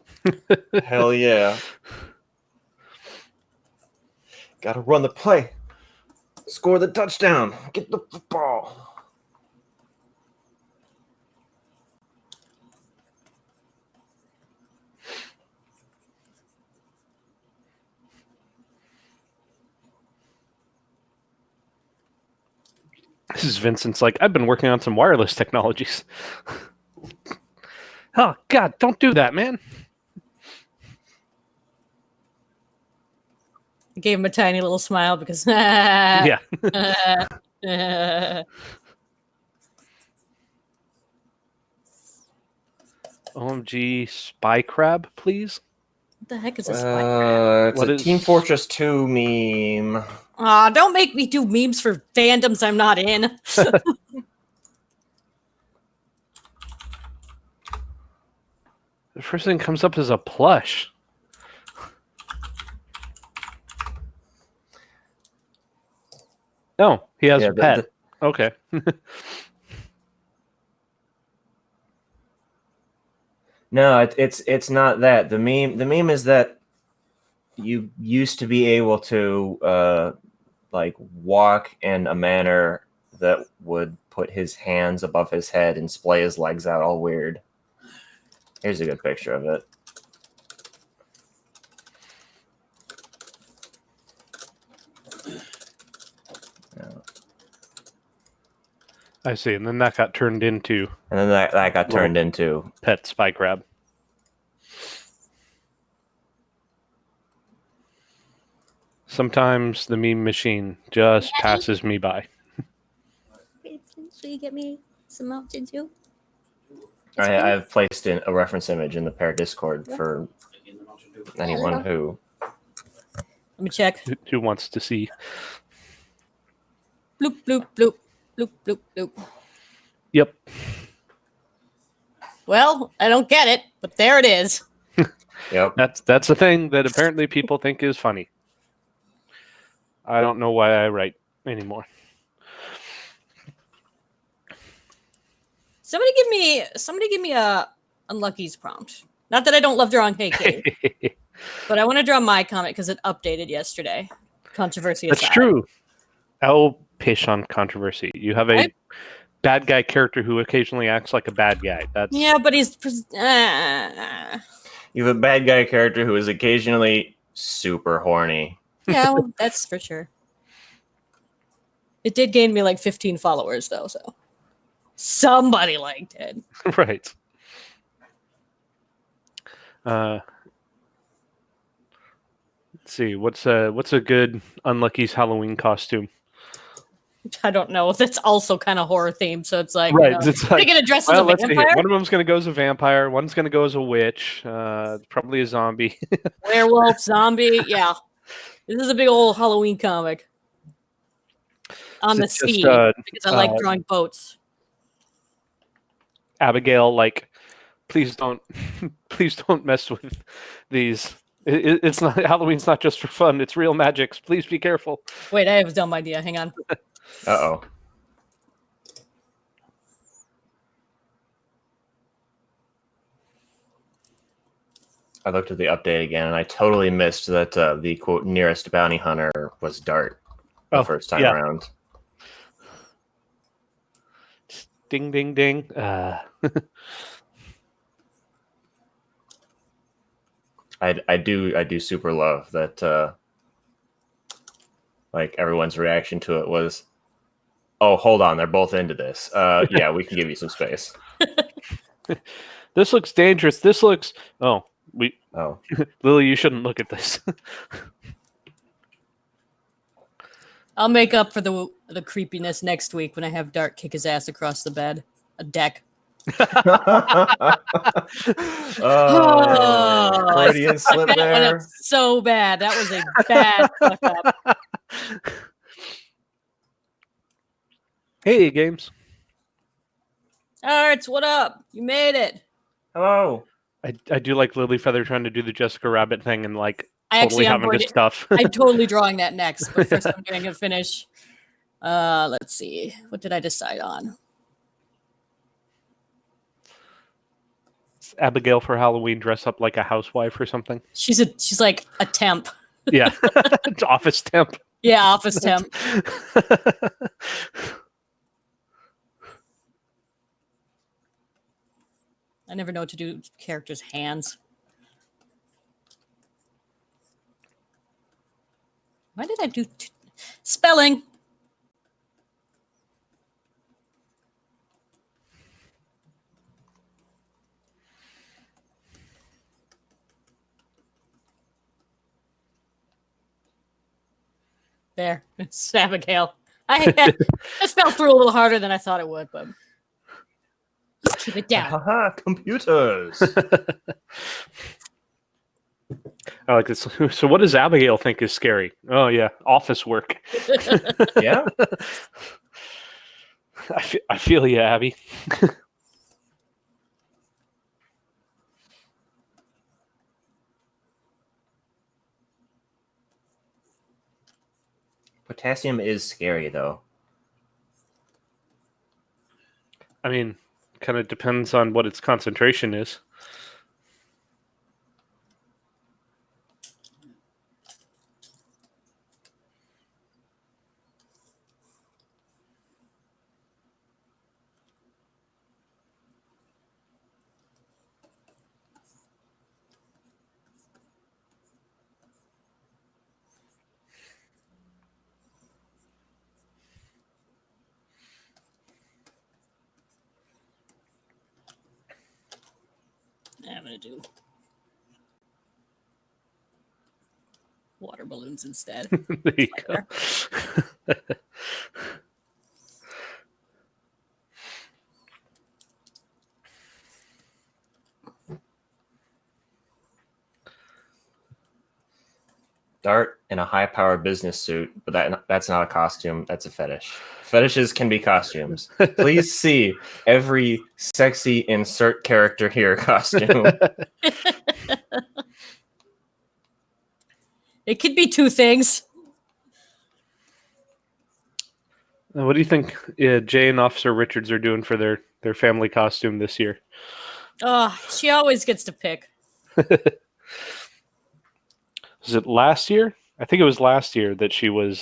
Hell yeah. Gotta run the play. Score the touchdown. Get the football. This is Vincent's like, I've been working on some wireless technologies. Oh, God, don't do that, man. I gave him a tiny little smile because... Yeah. OMG spy crab, please. What the heck is a spy crab? It's Team Fortress 2 meme. Aw, don't make me do memes for fandoms I'm not in. The first thing comes up is a plush. No, he has a pet. Okay. No, it's not that. The meme is that you used to be able to like walk in a manner that would put his hands above his head and splay his legs out all weird. Here's a good picture of it. I see, and then that got turned into... And then that got turned into... Pet spy crab. Sometimes the meme machine just passes me by. So you get me some Mountain Dew? I've placed in a reference image in the pair Discord for anyone who... Let me check. Who wants to see? Bloop, bloop, bloop. Bloop, bloop, bloop. Yep. Well, I don't get it, but there it is. Yep. That's a thing that apparently people think is funny. I don't know why I write anymore. Somebody give me a Unlucky's prompt. Not that I don't love drawing Hey King, but I want to draw my comic because it updated yesterday. controversy That's aside. true. I'll pish on controversy. You have a bad guy character who occasionally acts like a bad guy. That's Yeah, but he's. You have a bad guy character who is occasionally super horny. Yeah, well, that's for sure. It did gain me like 15 followers, though, so somebody liked it. right. Let's see. What's a good Unlucky's Halloween costume? I don't know. That's also kind of horror themed, so it's like, Right. you know, It's like, they gonna dress well, as a let's see here. vampire, One of them's going to go as a vampire. One's going to go as a witch. Probably a zombie. werewolf, zombie. Yeah, this is a big old Halloween comic on the Is it just, sea because I like drawing boats. Abigail, like, please don't mess with these. It's not Halloween's not just for fun. It's real magics. Please be careful. Wait, I have a dumb idea. Hang on. Uh-oh. I looked at the update again, and I totally missed that the quote nearest bounty hunter was Dart the first time around. Ding, ding, ding. I do super love that. Like everyone's reaction to it was, "Oh, hold on, they're both into this. Yeah, we can give you some space." This looks dangerous. This looks. Oh. Lily, you shouldn't look at this. I'll make up for the creepiness next week when I have Dart kick his ass across the bed, a deck. Freudian slip there. So bad. That was a bad fuck up. Hey, games. Arts, what up? You made it. Hello. I do like Lily Feather trying to do the Jessica Rabbit thing and like I totally actually having to stuff. I'm totally drawing that next, but first I'm going to finish. Let's see. What did I decide on? Abigail for Halloween dress up like a housewife or something. She's like a temp. Yeah. It's office temp. Yeah, office temp. I never know what to do with characters' hands. Why did I do spelling? There, it's Abigail. I spelled through a little harder than I thought it would, but keep it down. Haha, computers. I like this. So what does Abigail think is scary? Oh, yeah. Office work. Yeah. I feel you, Abby. Potassium is scary, though. I mean, kind of depends on what its concentration is. I'm gonna do water balloons instead. There you go. Dart in a high-powered business suit, but that's not a costume. That's a fetish. Fetishes can be costumes. Please see every sexy insert character here costume. It could be two things. What do you think Jay and Officer Richards are doing for their family costume this year? Oh, she always gets to pick. Was it last year? I think it was last year that she was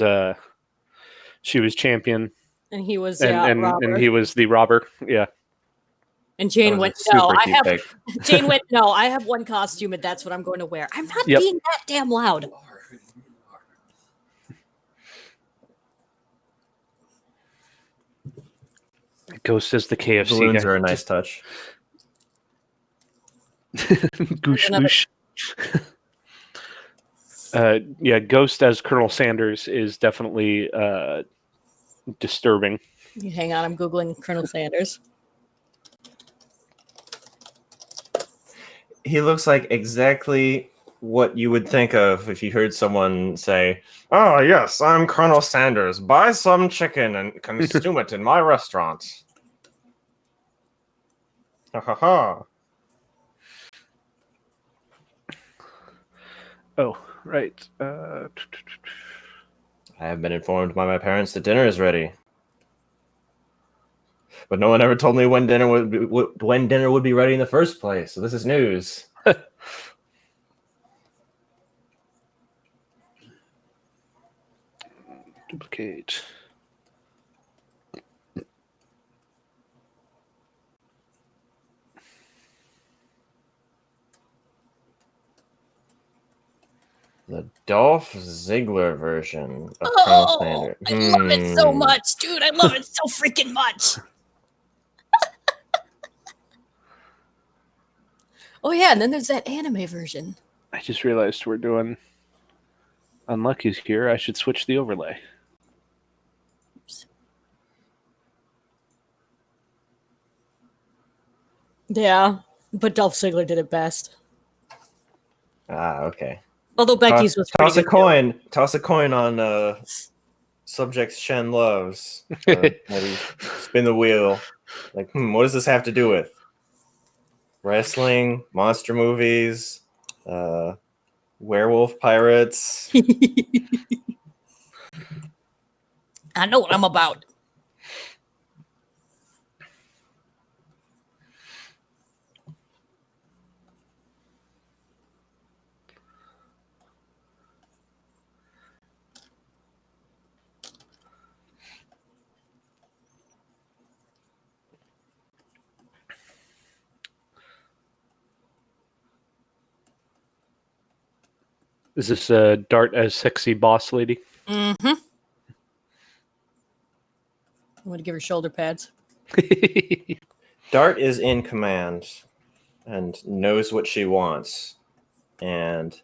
champion, And he was and he was the robber. Yeah. And Jane went, no, Jane went, no, I have one costume and that's what I'm going to wear. I'm not being that damn loud. Ghost as the KFC Balloons guy. are a nice touch. Goosh goosh. Ghost as Colonel Sanders is definitely disturbing. Hang on, I'm Googling Colonel Sanders. He looks like exactly what you would think of if you heard someone say, "Oh, yes, I'm Colonel Sanders. Buy some chicken and consume it in my restaurant." Ha ha ha. Oh, right. I have been informed by my parents that dinner is ready. But no one ever told me when dinner would be ready in the first place. So this is news. Duplicate. The Dolph Ziggler version of Colonel Sanders. I love it so much, dude. I love it so freaking much. Oh, yeah, and then there's that anime version. I just realized we're doing Unlucky's here. I should switch the overlay. Oops. Yeah, but Dolph Ziggler did it best. Ah, okay. Although Becky's was pretty good too. Toss a coin on subjects Shen loves. Maybe spin the wheel. Like, what does this have to do with? Wrestling, monster movies, werewolf pirates. I know what I'm about. Is this Dart as sexy boss lady? Mm-hmm. I'm going to give her shoulder pads. Dart is in command and knows what she wants. And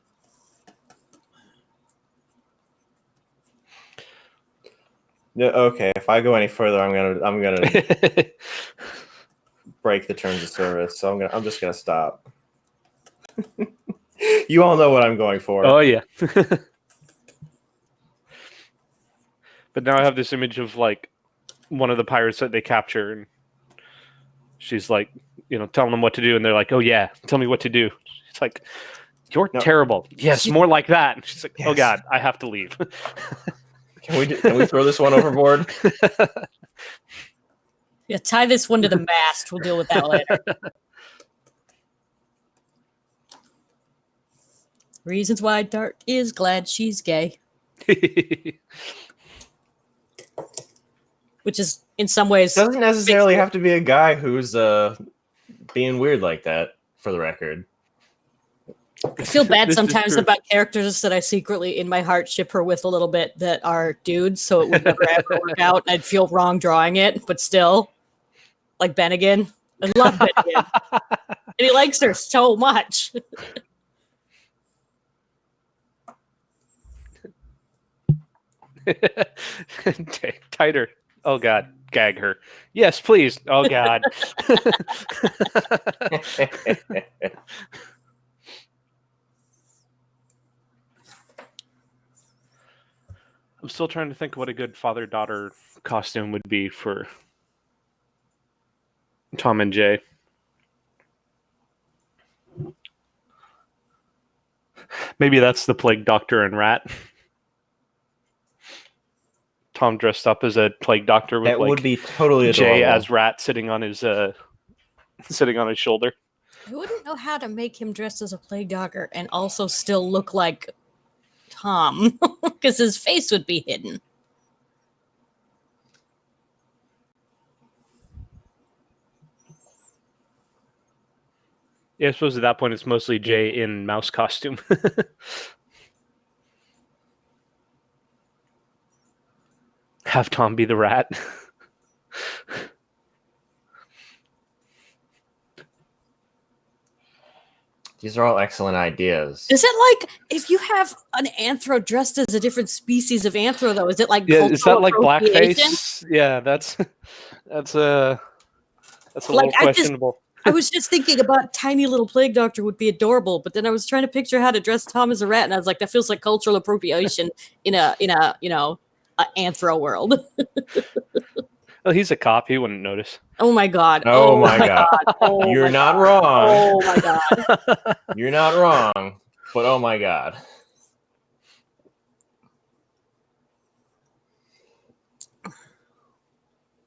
okay, if I go any further, I'm gonna break the terms of service. So I'm just gonna stop. You all know what I'm going for. Oh yeah. But now I have this image of like one of the pirates that they capture, and she's like, telling them what to do, and they're like, "Oh yeah, tell me what to do." It's like, "You're terrible." Yes, more like that. And she's like, "Oh God, I have to leave." Can we throw this one overboard? Yeah, tie this one to the mast. We'll deal with that later. Reasons why Dart is glad she's gay. Which is, in some ways... Doesn't necessarily have to be a guy who's being weird like that, for the record. I feel bad sometimes about characters that I secretly, in my heart, ship her with a little bit that are dudes, so it would never ever work out, and I'd feel wrong drawing it, but still. Like Bennigan. I love Bennigan. And he likes her so much. Tighter. Oh God, gag her. Yes, please. Oh God. I'm still trying to think what a good father-daughter costume would be for Tom and Jay. Maybe that's the Plague Doctor and Rat. Tom dressed up as a plague doctor with would be totally Jay adorable. as Rat sitting on his shoulder. I wouldn't know how to make him dressed as a plague doctor and also still look like Tom because his face would be hidden. Yeah, I suppose at that point it's mostly Jay in mouse costume. Have Tom be the rat. These are all excellent ideas. Is it like if you have an anthro dressed as a different species of anthro, though? Is it like Is that like appropriation? blackface? Yeah, that's a Like, little questionable. I was just thinking about tiny little plague doctor would be adorable, but then I was trying to picture how to dress Tom as a rat, and I was like, that feels like cultural appropriation in a anthro world. Well, he's a cop. He wouldn't notice. Oh my god! Oh my god! Oh You're my not god. wrong. Oh my god! You're not wrong. But oh my god.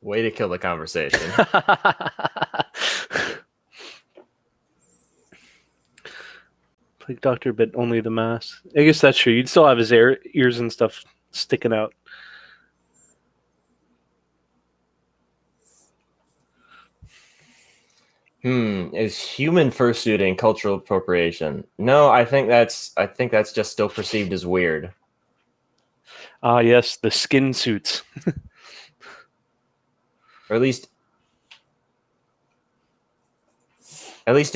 Way to kill the conversation. Plague Doctor, but only the mask. I guess that's true. You'd still have his ears and stuff sticking out. Is human fursuiting cultural appropriation? No, I think that's just still perceived as weird. Ah, yes, the skin suits. Or at least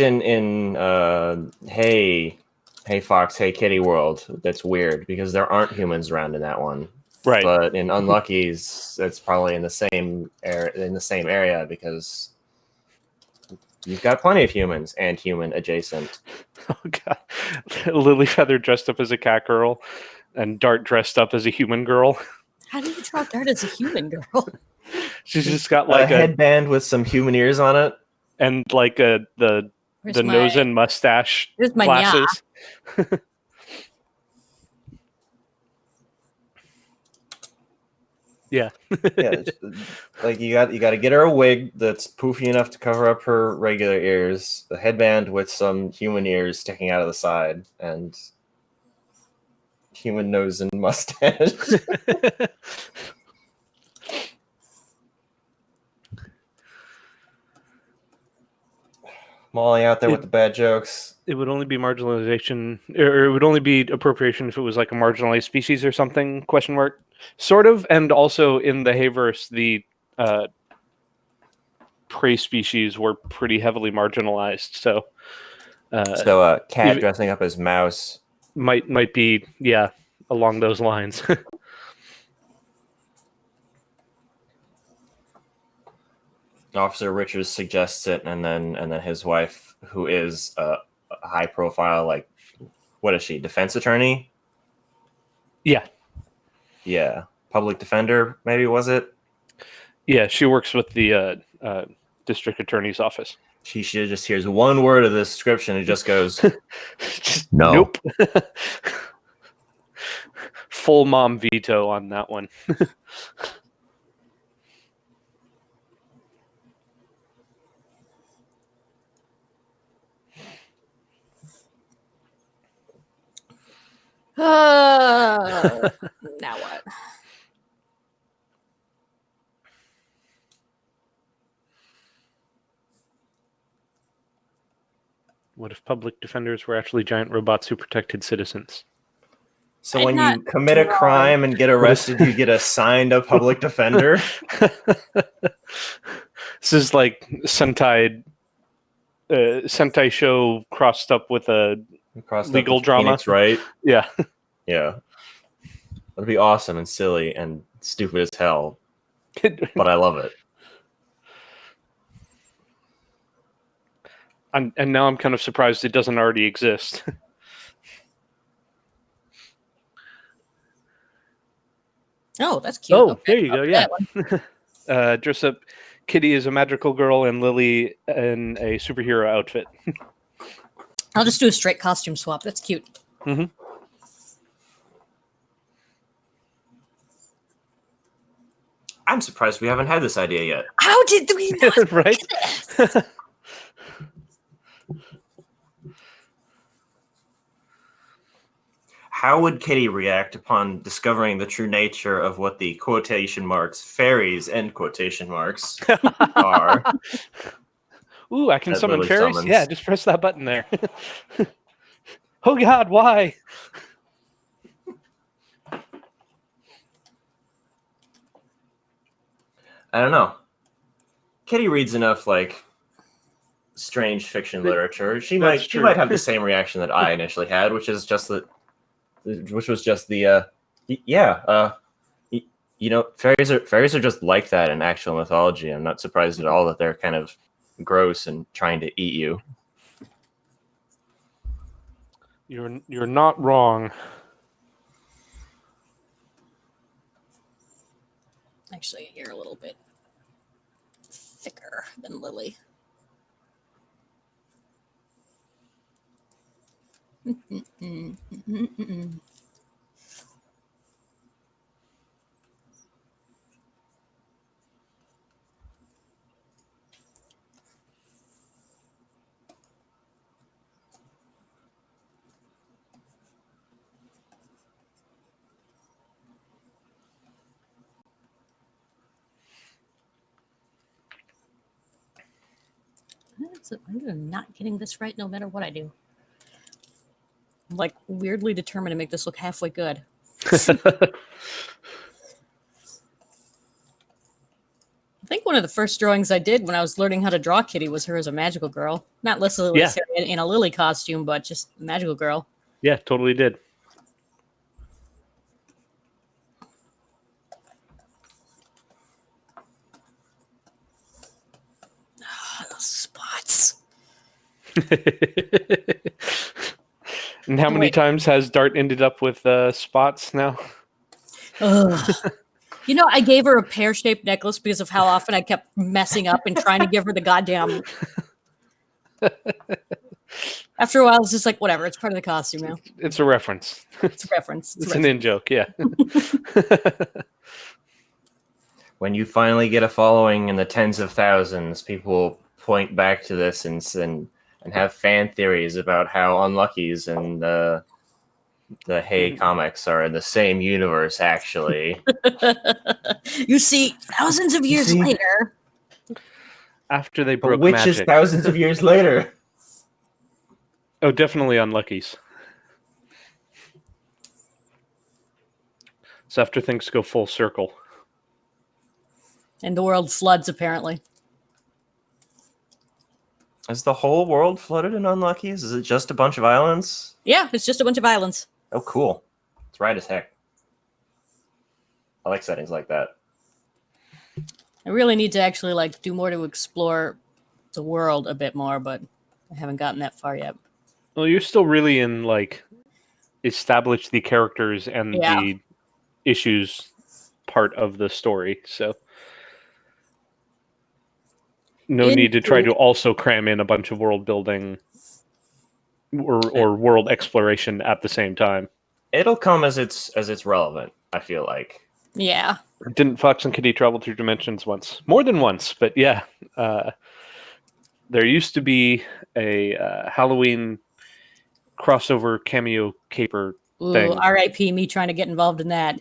in hey Fox, hey Kitty world, that's weird because there aren't humans around in that one. Right. But in Unlucky's, it's probably in the same area because you've got plenty of humans and human adjacent. Oh god. Lily Feather dressed up as a cat girl and Dart dressed up as a human girl. How do you draw Dart as a human girl? She's just got like a headband with some human ears on it. And like the nose and mustache glasses. Yeah. Yeah, like you got to get her a wig that's poofy enough to cover up her regular ears, the headband with some human ears sticking out of the side, and human nose and mustache. Molly out there with the bad jokes. It would only be marginalization, or it would only be appropriation if it was like a marginalized species or something, question mark. Sort of, and also in the Hayverse, the prey species were pretty heavily marginalized, so... so a cat dressing up as mouse might be, yeah, along those lines. Officer Richards suggests it, and then his wife, who is a high profile, like, what is she, defense attorney? Yeah. Yeah. Public defender, maybe, was it? Yeah, she works with the district attorney's office. She just hears one word of the description and just goes, no. Nope. Full mom veto on that one. Now what? What if public defenders were actually giant robots who protected citizens? So when you commit a crime and get arrested, you get assigned a public defender? This is like Sentai show crossed up with a legal drama. Phoenix, right? Yeah. Yeah. That'd be awesome and silly and stupid as hell. But I love it. And now I'm kind of surprised it doesn't already exist. Oh, that's cute. Oh, okay. there you go. Yeah. Dress up Kitty as a magical girl and Lily in a superhero outfit. I'll just do a straight costume swap. That's cute. Mm-hmm. I'm surprised we haven't had this idea yet. How did we not right? This? how would Kitty react upon discovering the true nature of what the quotation marks fairies end quotation marks are? Ooh, I can That summon Lily fairies? summons. Yeah, just press that button there. Oh god, why? I don't know. Kitty reads enough like strange fiction literature. She That's might true. have the same reaction that I initially had, which was just the you know, fairies are just like that in actual mythology. I'm not surprised at all that they're kind of gross and trying to eat you. You're not wrong. Actually, you're a little bit thicker than Lily. I'm not getting this right no matter what I do. I'm like weirdly determined to make this look halfway good. I think one of the first drawings I did when I was learning how to draw Kitty was her as a magical girl. Not necessarily Yeah. in a Lily costume, but just a magical girl. Yeah, totally did. Those spots. And how many times has Dart ended up with spots now? Ugh. You know, I gave her a pear-shaped necklace because of how often I kept messing up and trying to give her the goddamn... After a while, it's just like, whatever, it's part of the costume now. It's a reference. It's a reference. It's an in-joke, yeah. When you finally get a following in the tens of thousands, people will point back to this and have fan theories about how Unluckies and the Hey comics are in the same universe, actually. You see, thousands of years later... After they broke Which magic. is thousands of years later. Oh, definitely Unluckies. It's after things go full circle. And the world floods, apparently. Is the whole world flooded in Unluckies? Is it just a bunch of islands? Yeah, it's just a bunch of islands. Oh, cool. It's right as heck. I like settings like that. I really need to actually like do more to explore the world a bit more, but I haven't gotten that far yet. Well, you're still really in like establish the characters and the issues part of the story, so no need to try to also cram in a bunch of world building or world exploration at the same time. It'll come as it's relevant, I feel like. Yeah. Didn't Fox and Kitty travel through dimensions once? More than once, but yeah. There used to be a Halloween crossover cameo caper thing. Ooh, R.I.P. me trying to get involved in that.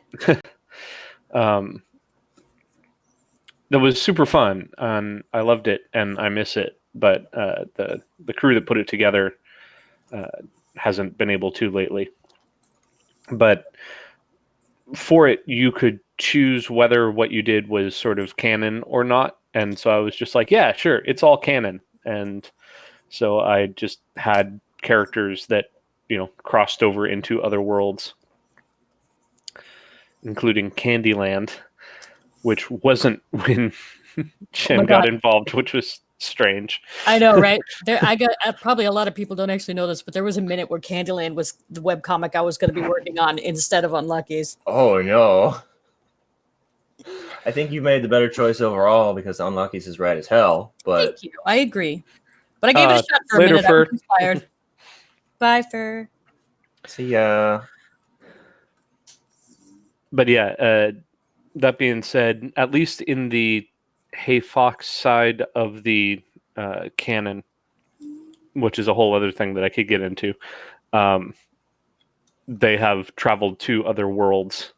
That was super fun, and I loved it, and I miss it. But the crew that put it together hasn't been able to lately. But for it, you could choose whether what you did was sort of canon or not, and so I was just like, yeah, sure, it's all canon. And so I just had characters that, you know, crossed over into other worlds, including Candyland, which wasn't when Shen got involved, which was strange. I know, right? I got probably a lot of people don't actually know this, but there was a minute where Candyland was the webcomic I was going to be working on instead of Unluckies. Oh no. I think you made the better choice overall because Unluckies is rad as hell, but Thank you. I agree. But I gave it a shot for a minute. I was inspired. Bye, Fur. See ya. But yeah, that being said, at least in the Hey Fox side of the canon, which is a whole other thing that I could get into, they have traveled to other worlds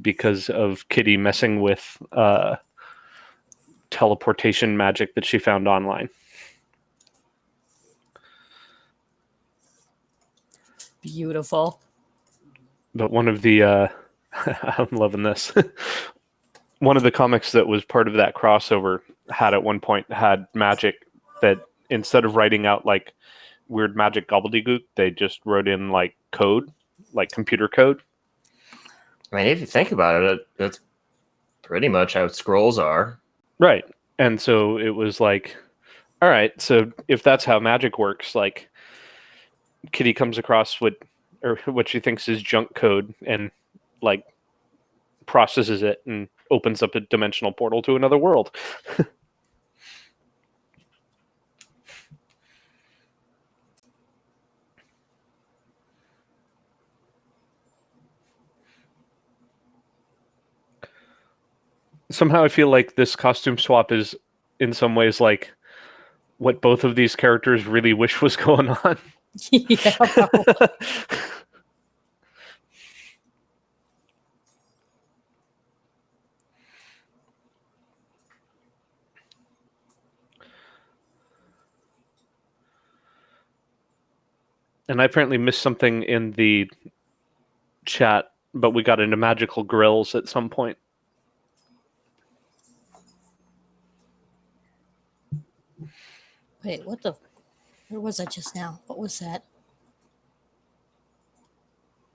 because of Kitty messing with teleportation magic that she found online. Beautiful. But one of the I'm loving this. One of the comics that was part of that crossover had at one point had magic that instead of writing out like weird magic gobbledygook, they just wrote in like code, like computer code. I mean, if you think about it, that's pretty much how scrolls are. Right. And so it was like, all right, so if that's how magic works, like Kitty comes across what she thinks is junk code and like processes it and opens up a dimensional portal to another world. Somehow I feel like this costume swap is in some ways like what both of these characters really wish was going on. Yeah, probably. And I apparently missed something in the chat, but we got into magical grills at some point. Wait, where was I just now? What was that?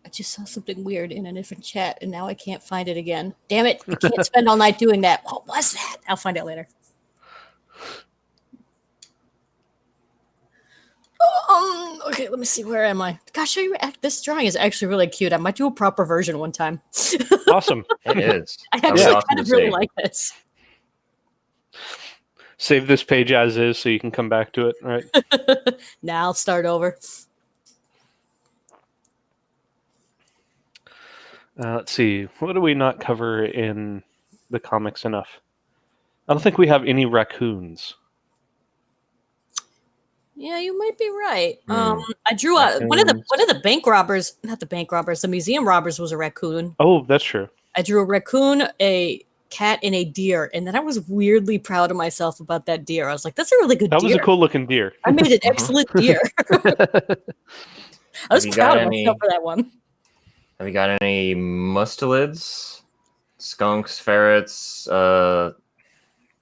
I just saw something weird in a different chat, and now I can't find it again. Damn it! I can't spend all night doing that. What was that? I'll find out later. Okay, let me see. Where am I? Gosh, this drawing is actually really cute. I might do a proper version one time. Awesome. It is. I That'd be actually awesome kind to of really see. like this. Save this page as is so you can come back to it, right? Now I'll start over. Let's see. What do we not cover in the comics enough? I don't think we have any raccoons. Yeah, you might be right. Hmm. I drew out one of Raccoons. the bank robbers. Not the bank robbers. The museum robbers was a raccoon. Oh, that's true. I drew a raccoon, a cat, and a deer, and then I was weirdly proud of myself about that deer. I was like, "That's a really good That deer." was a cool looking deer. I made an excellent deer. I was you proud got of myself for that one. Have you got any mustelids? Skunks, ferrets,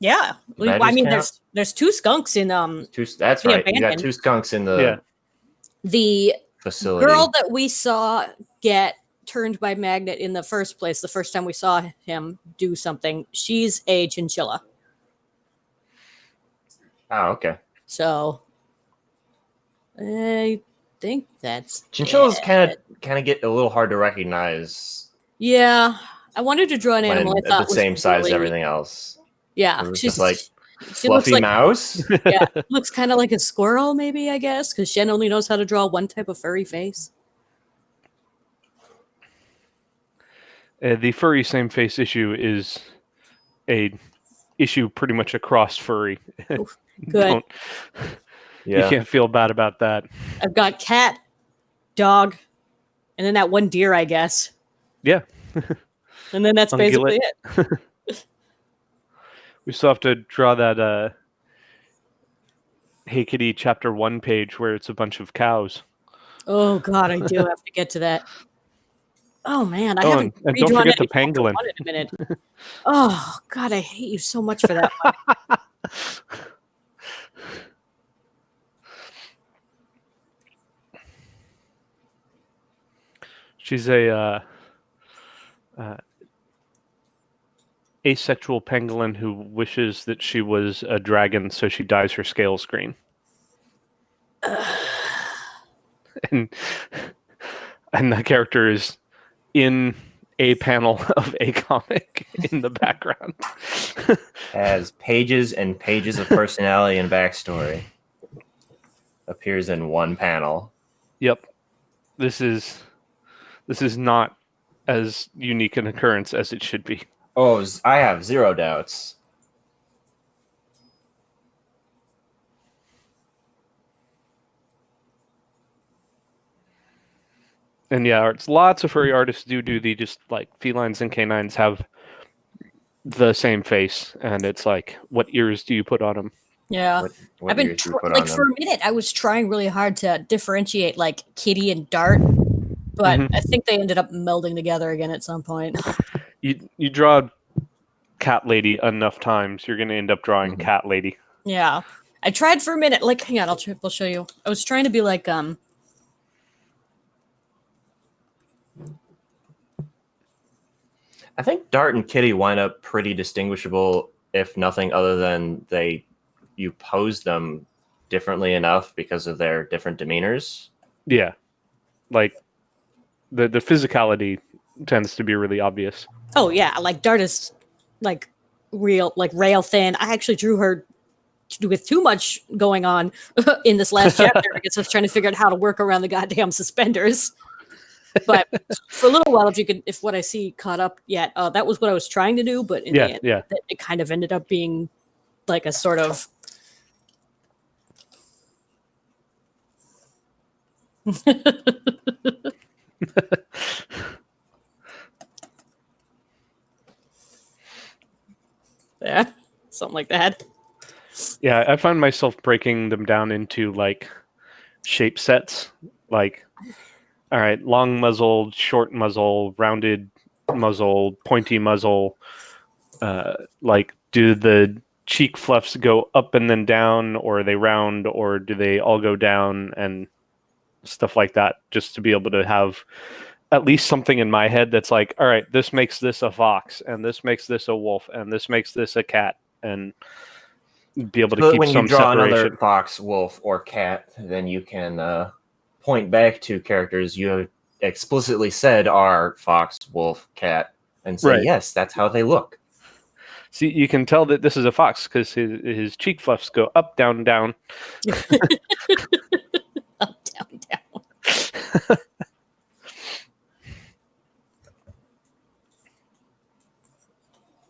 Yeah, I badges mean, count? there's two skunks in That's The right. You got abandoned. 2 skunks in the Yeah. the facility. girl that we saw get turned by magnet in the first place. The first time we saw him do something, she's a chinchilla. Oh, okay. So I think that's Chinchillas it. kind of get a little hard to recognize Yeah, I wanted to draw an animal I when thought at the was same size as really- everything else. Yeah, It was she's just like she looks fluffy like mouse. yeah, looks kind of like a squirrel, maybe, I guess, because Shen only knows how to draw one type of furry face. The furry same face issue is a issue pretty much across furry. Good. You Yeah. can't feel bad about that. I've got cat, dog, and then that one deer, I guess. Yeah. And then that's basically it. We still have to draw that Hey Kitty chapter 1 page where it's a bunch of cows. Oh God, I do have to get to that. Oh man, I Oh, haven't and don't redrawn forget the any chapter pangolin. one in a minute. Oh God, I hate you so much for that one. She's a asexual pangolin who wishes that she was a dragon, so she dyes her scales green. and that character is in a panel of a comic in the background. Has pages and pages of personality and backstory. Appears in one panel. Yep. This is not as unique an occurrence as it should be. Oh, I have zero doubts. And yeah, lots of furry artists do the just like felines and canines have the same face, and it's like, what ears do you put on them? Yeah. What I've been ears do you put like on for them? a minute I was trying really hard to differentiate like Kitty and Dart, but I think they ended up melding together again at some point. You draw Cat Lady enough times, you're going to end up drawing Cat Lady. Yeah. I tried for a minute. Like, hang on, I'll show you. I was trying to be like I think Dart and Kitty wind up pretty distinguishable, if nothing other than you pose them differently enough because of their different demeanors. Yeah, like the physicality tends to be really obvious. Oh yeah, like Dart is like real, like rail thin. I actually drew her with too much going on in this last chapter because I was trying to figure out how to work around the goddamn suspenders. But for a little while, if what I see caught up yet, that was what I was trying to do. But in the end, it kind of ended up being like a sort of. Yeah, something like that. Yeah, I find myself breaking them down into like shape sets, like, all right, long muzzle, short muzzle, rounded muzzle, pointy muzzle. Like, do the cheek fluffs go up and then down, or are they round, or do they all go down, and stuff like that, just to be able to have at least something in my head that's like, all right, this makes this a fox, and this makes this a wolf, and this makes this a cat, and be able to keep when some you draw separation. Another fox, wolf, or cat, then you can point back to characters you have explicitly said are fox, wolf, cat, and say, yes, that's how they look. See, you can tell that this is a fox because his cheek fluffs go up, down, down. Up, down, down.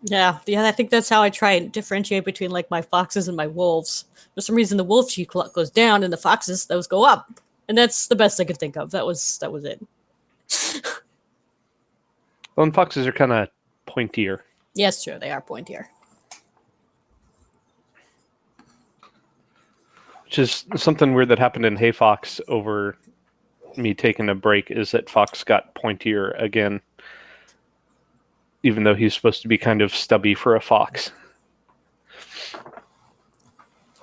Yeah, I think that's how I try and differentiate between like my foxes and my wolves. For some reason, the wolf cheek goes down, and the foxes those go up, and that's the best I could think of. That was it. Well, and foxes are kind of pointier. Yes, true, they are pointier. Which is something weird that happened in Hey Fox over me taking a break, is that Fox got pointier again, even though he's supposed to be kind of stubby for a fox.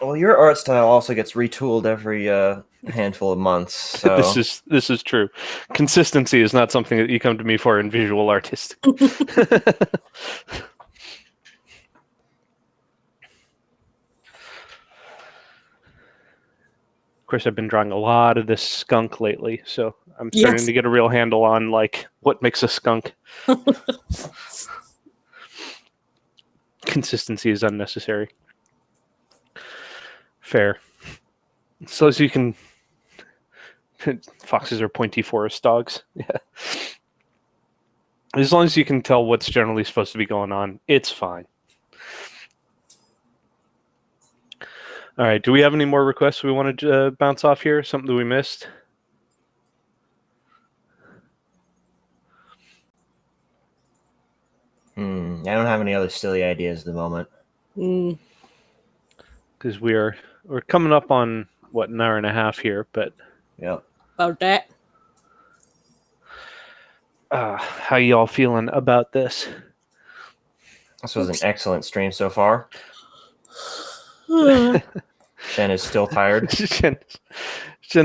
Well, your art style also gets retooled every handful of months. So This is true. Consistency is not something that you come to me for in visual artist. Of course, I've been drawing a lot of this skunk lately, so I'm starting to get a real handle on like what makes a skunk. Consistency is unnecessary. Fair. So as you can, foxes are pointy forest dogs. Yeah. As long as you can tell what's generally supposed to be going on, it's fine. All right. Do we have any more requests we wanted to bounce off here? Something that we missed? I don't have any other silly ideas at the moment. Because we're coming up on what, an hour and a half here, but yeah, about that. How y'all feeling about this? This was an excellent stream so far. Shen is still tired. Shen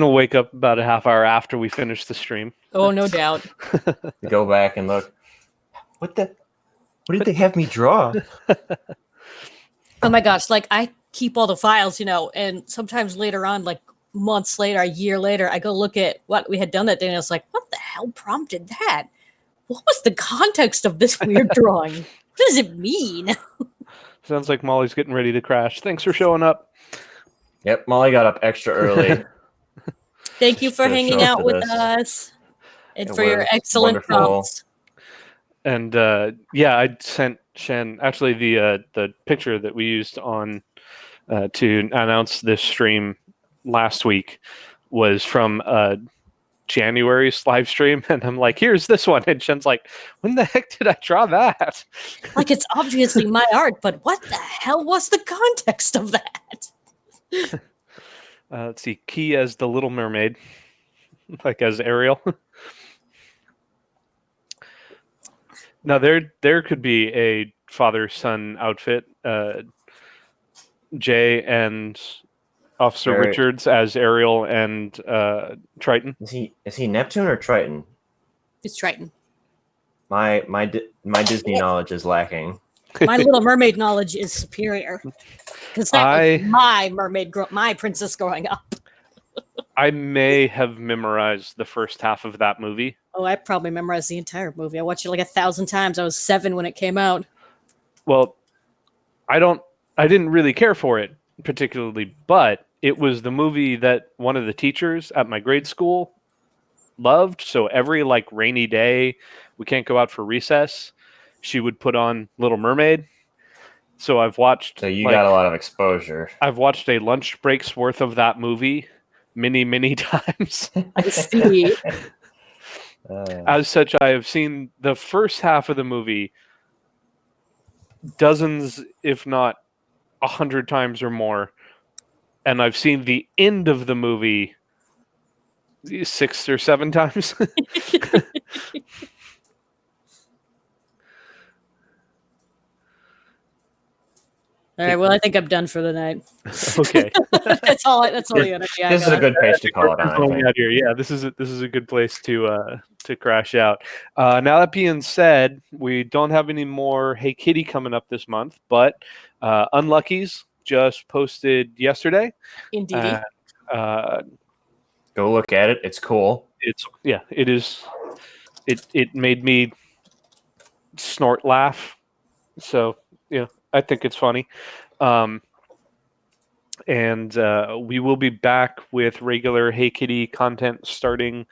will wake up about a half hour after we finish the stream. Oh, no doubt. Go back and look. What did they have me draw? Oh my gosh, like I keep all the files, and sometimes later on, like months later, a year later, I go look at what we had done that day, and I was like, what the hell prompted that? What was the context of this weird drawing? What does it mean? Sounds like Molly's getting ready to crash. Thanks for showing up. Yep, Molly got up extra early. Thank you for hanging out with us and for your excellent prompts. And I sent Shen actually the picture that we used on to announce this stream last week was from a January's live stream, and I'm like, here's this one. And Shen's like, when the heck did I draw that? Like, it's obviously my art, but what the hell was the context of that? Let's see, Key as the Little Mermaid, like as Ariel. Now there could be a father-son outfit. Jay and Officer Richards as Ariel and Triton. Is he Neptune or Triton? It's Triton. My Disney knowledge is lacking. My Little Mermaid knowledge is superior because that was my mermaid, my princess growing up. I may have memorized the first half of that movie. Oh, I probably memorized the entire movie. I watched it like 1,000 times. I was 7 when it came out. Well, I didn't really care for it particularly, but it was the movie that one of the teachers at my grade school loved. So every like rainy day, we can't go out for recess, she would put on Little Mermaid. So I've watched. So you got a lot of exposure. I've watched a lunch break's worth of that movie many times. I see. As such, I have seen the first half of the movie dozens, if not 100 times or more, and I've seen the end of the movie 6 or 7 times. All right. Well, I think I'm done for the night. Okay. That's all the energy I This is a got. good page to call it on. I think. Out here. Yeah, this is a good place to crash out. Now that being said, we don't have any more Hey Kitty coming up this month, but Unluckies just posted yesterday. Indeed. Go look at it. It's cool. It is. It made me snort laugh. So yeah, I think it's funny. And we will be back with regular Hey Kitty content starting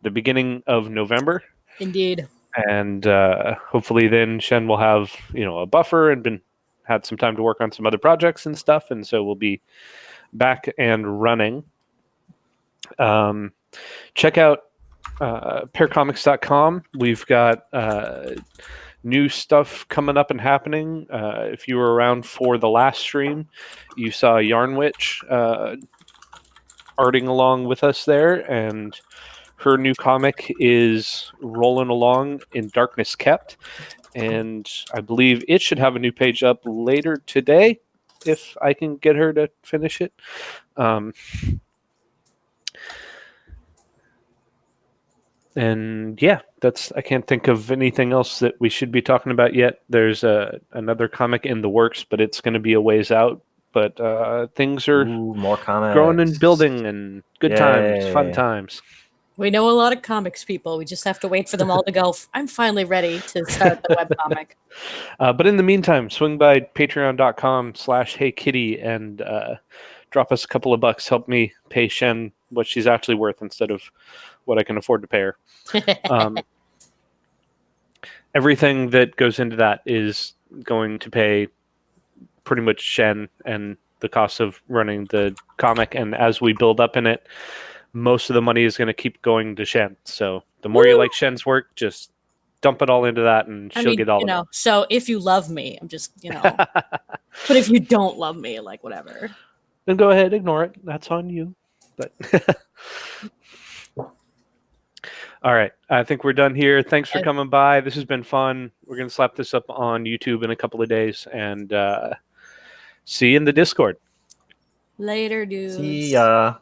the beginning of November. Indeed. And hopefully then Shen will have, a buffer and had some time to work on some other projects and stuff. And so we'll be back and running. Check out pearcomics.com. We've got new stuff coming up and happening. If you were around for the last stream, you saw Yarn Witch arting along with us there, and her new comic is rolling along in Darkness Kept, and I believe it should have a new page up later today if I can get her to finish it. And yeah, I can't think of anything else that we should be talking about yet. There's another comic in the works, but it's going to be a ways out. But things are more comics growing and building, and good times, fun times. We know a lot of comics people. We just have to wait for them all to go. I'm finally ready to start the webcomic. But in the meantime, swing by patreon.com/HeyKitty and drop us a couple of bucks. Help me pay Shen what she's actually worth instead of what I can afford to pay her. Everything that goes into that is going to pay pretty much Shen and the cost of running the comic. And as we build up in it, most of the money is going to keep going to Shen. So the more you like Shen's work, just dump it all into that and she'll get all of it. So if you love me, I'm just, but if you don't love me, like whatever. Then go ahead, ignore it. That's on you. But all right. I think we're done here. Thanks for coming by. This has been fun. We're going to slap this up on YouTube in a couple of days and see you in the Discord. Later, dudes. See ya.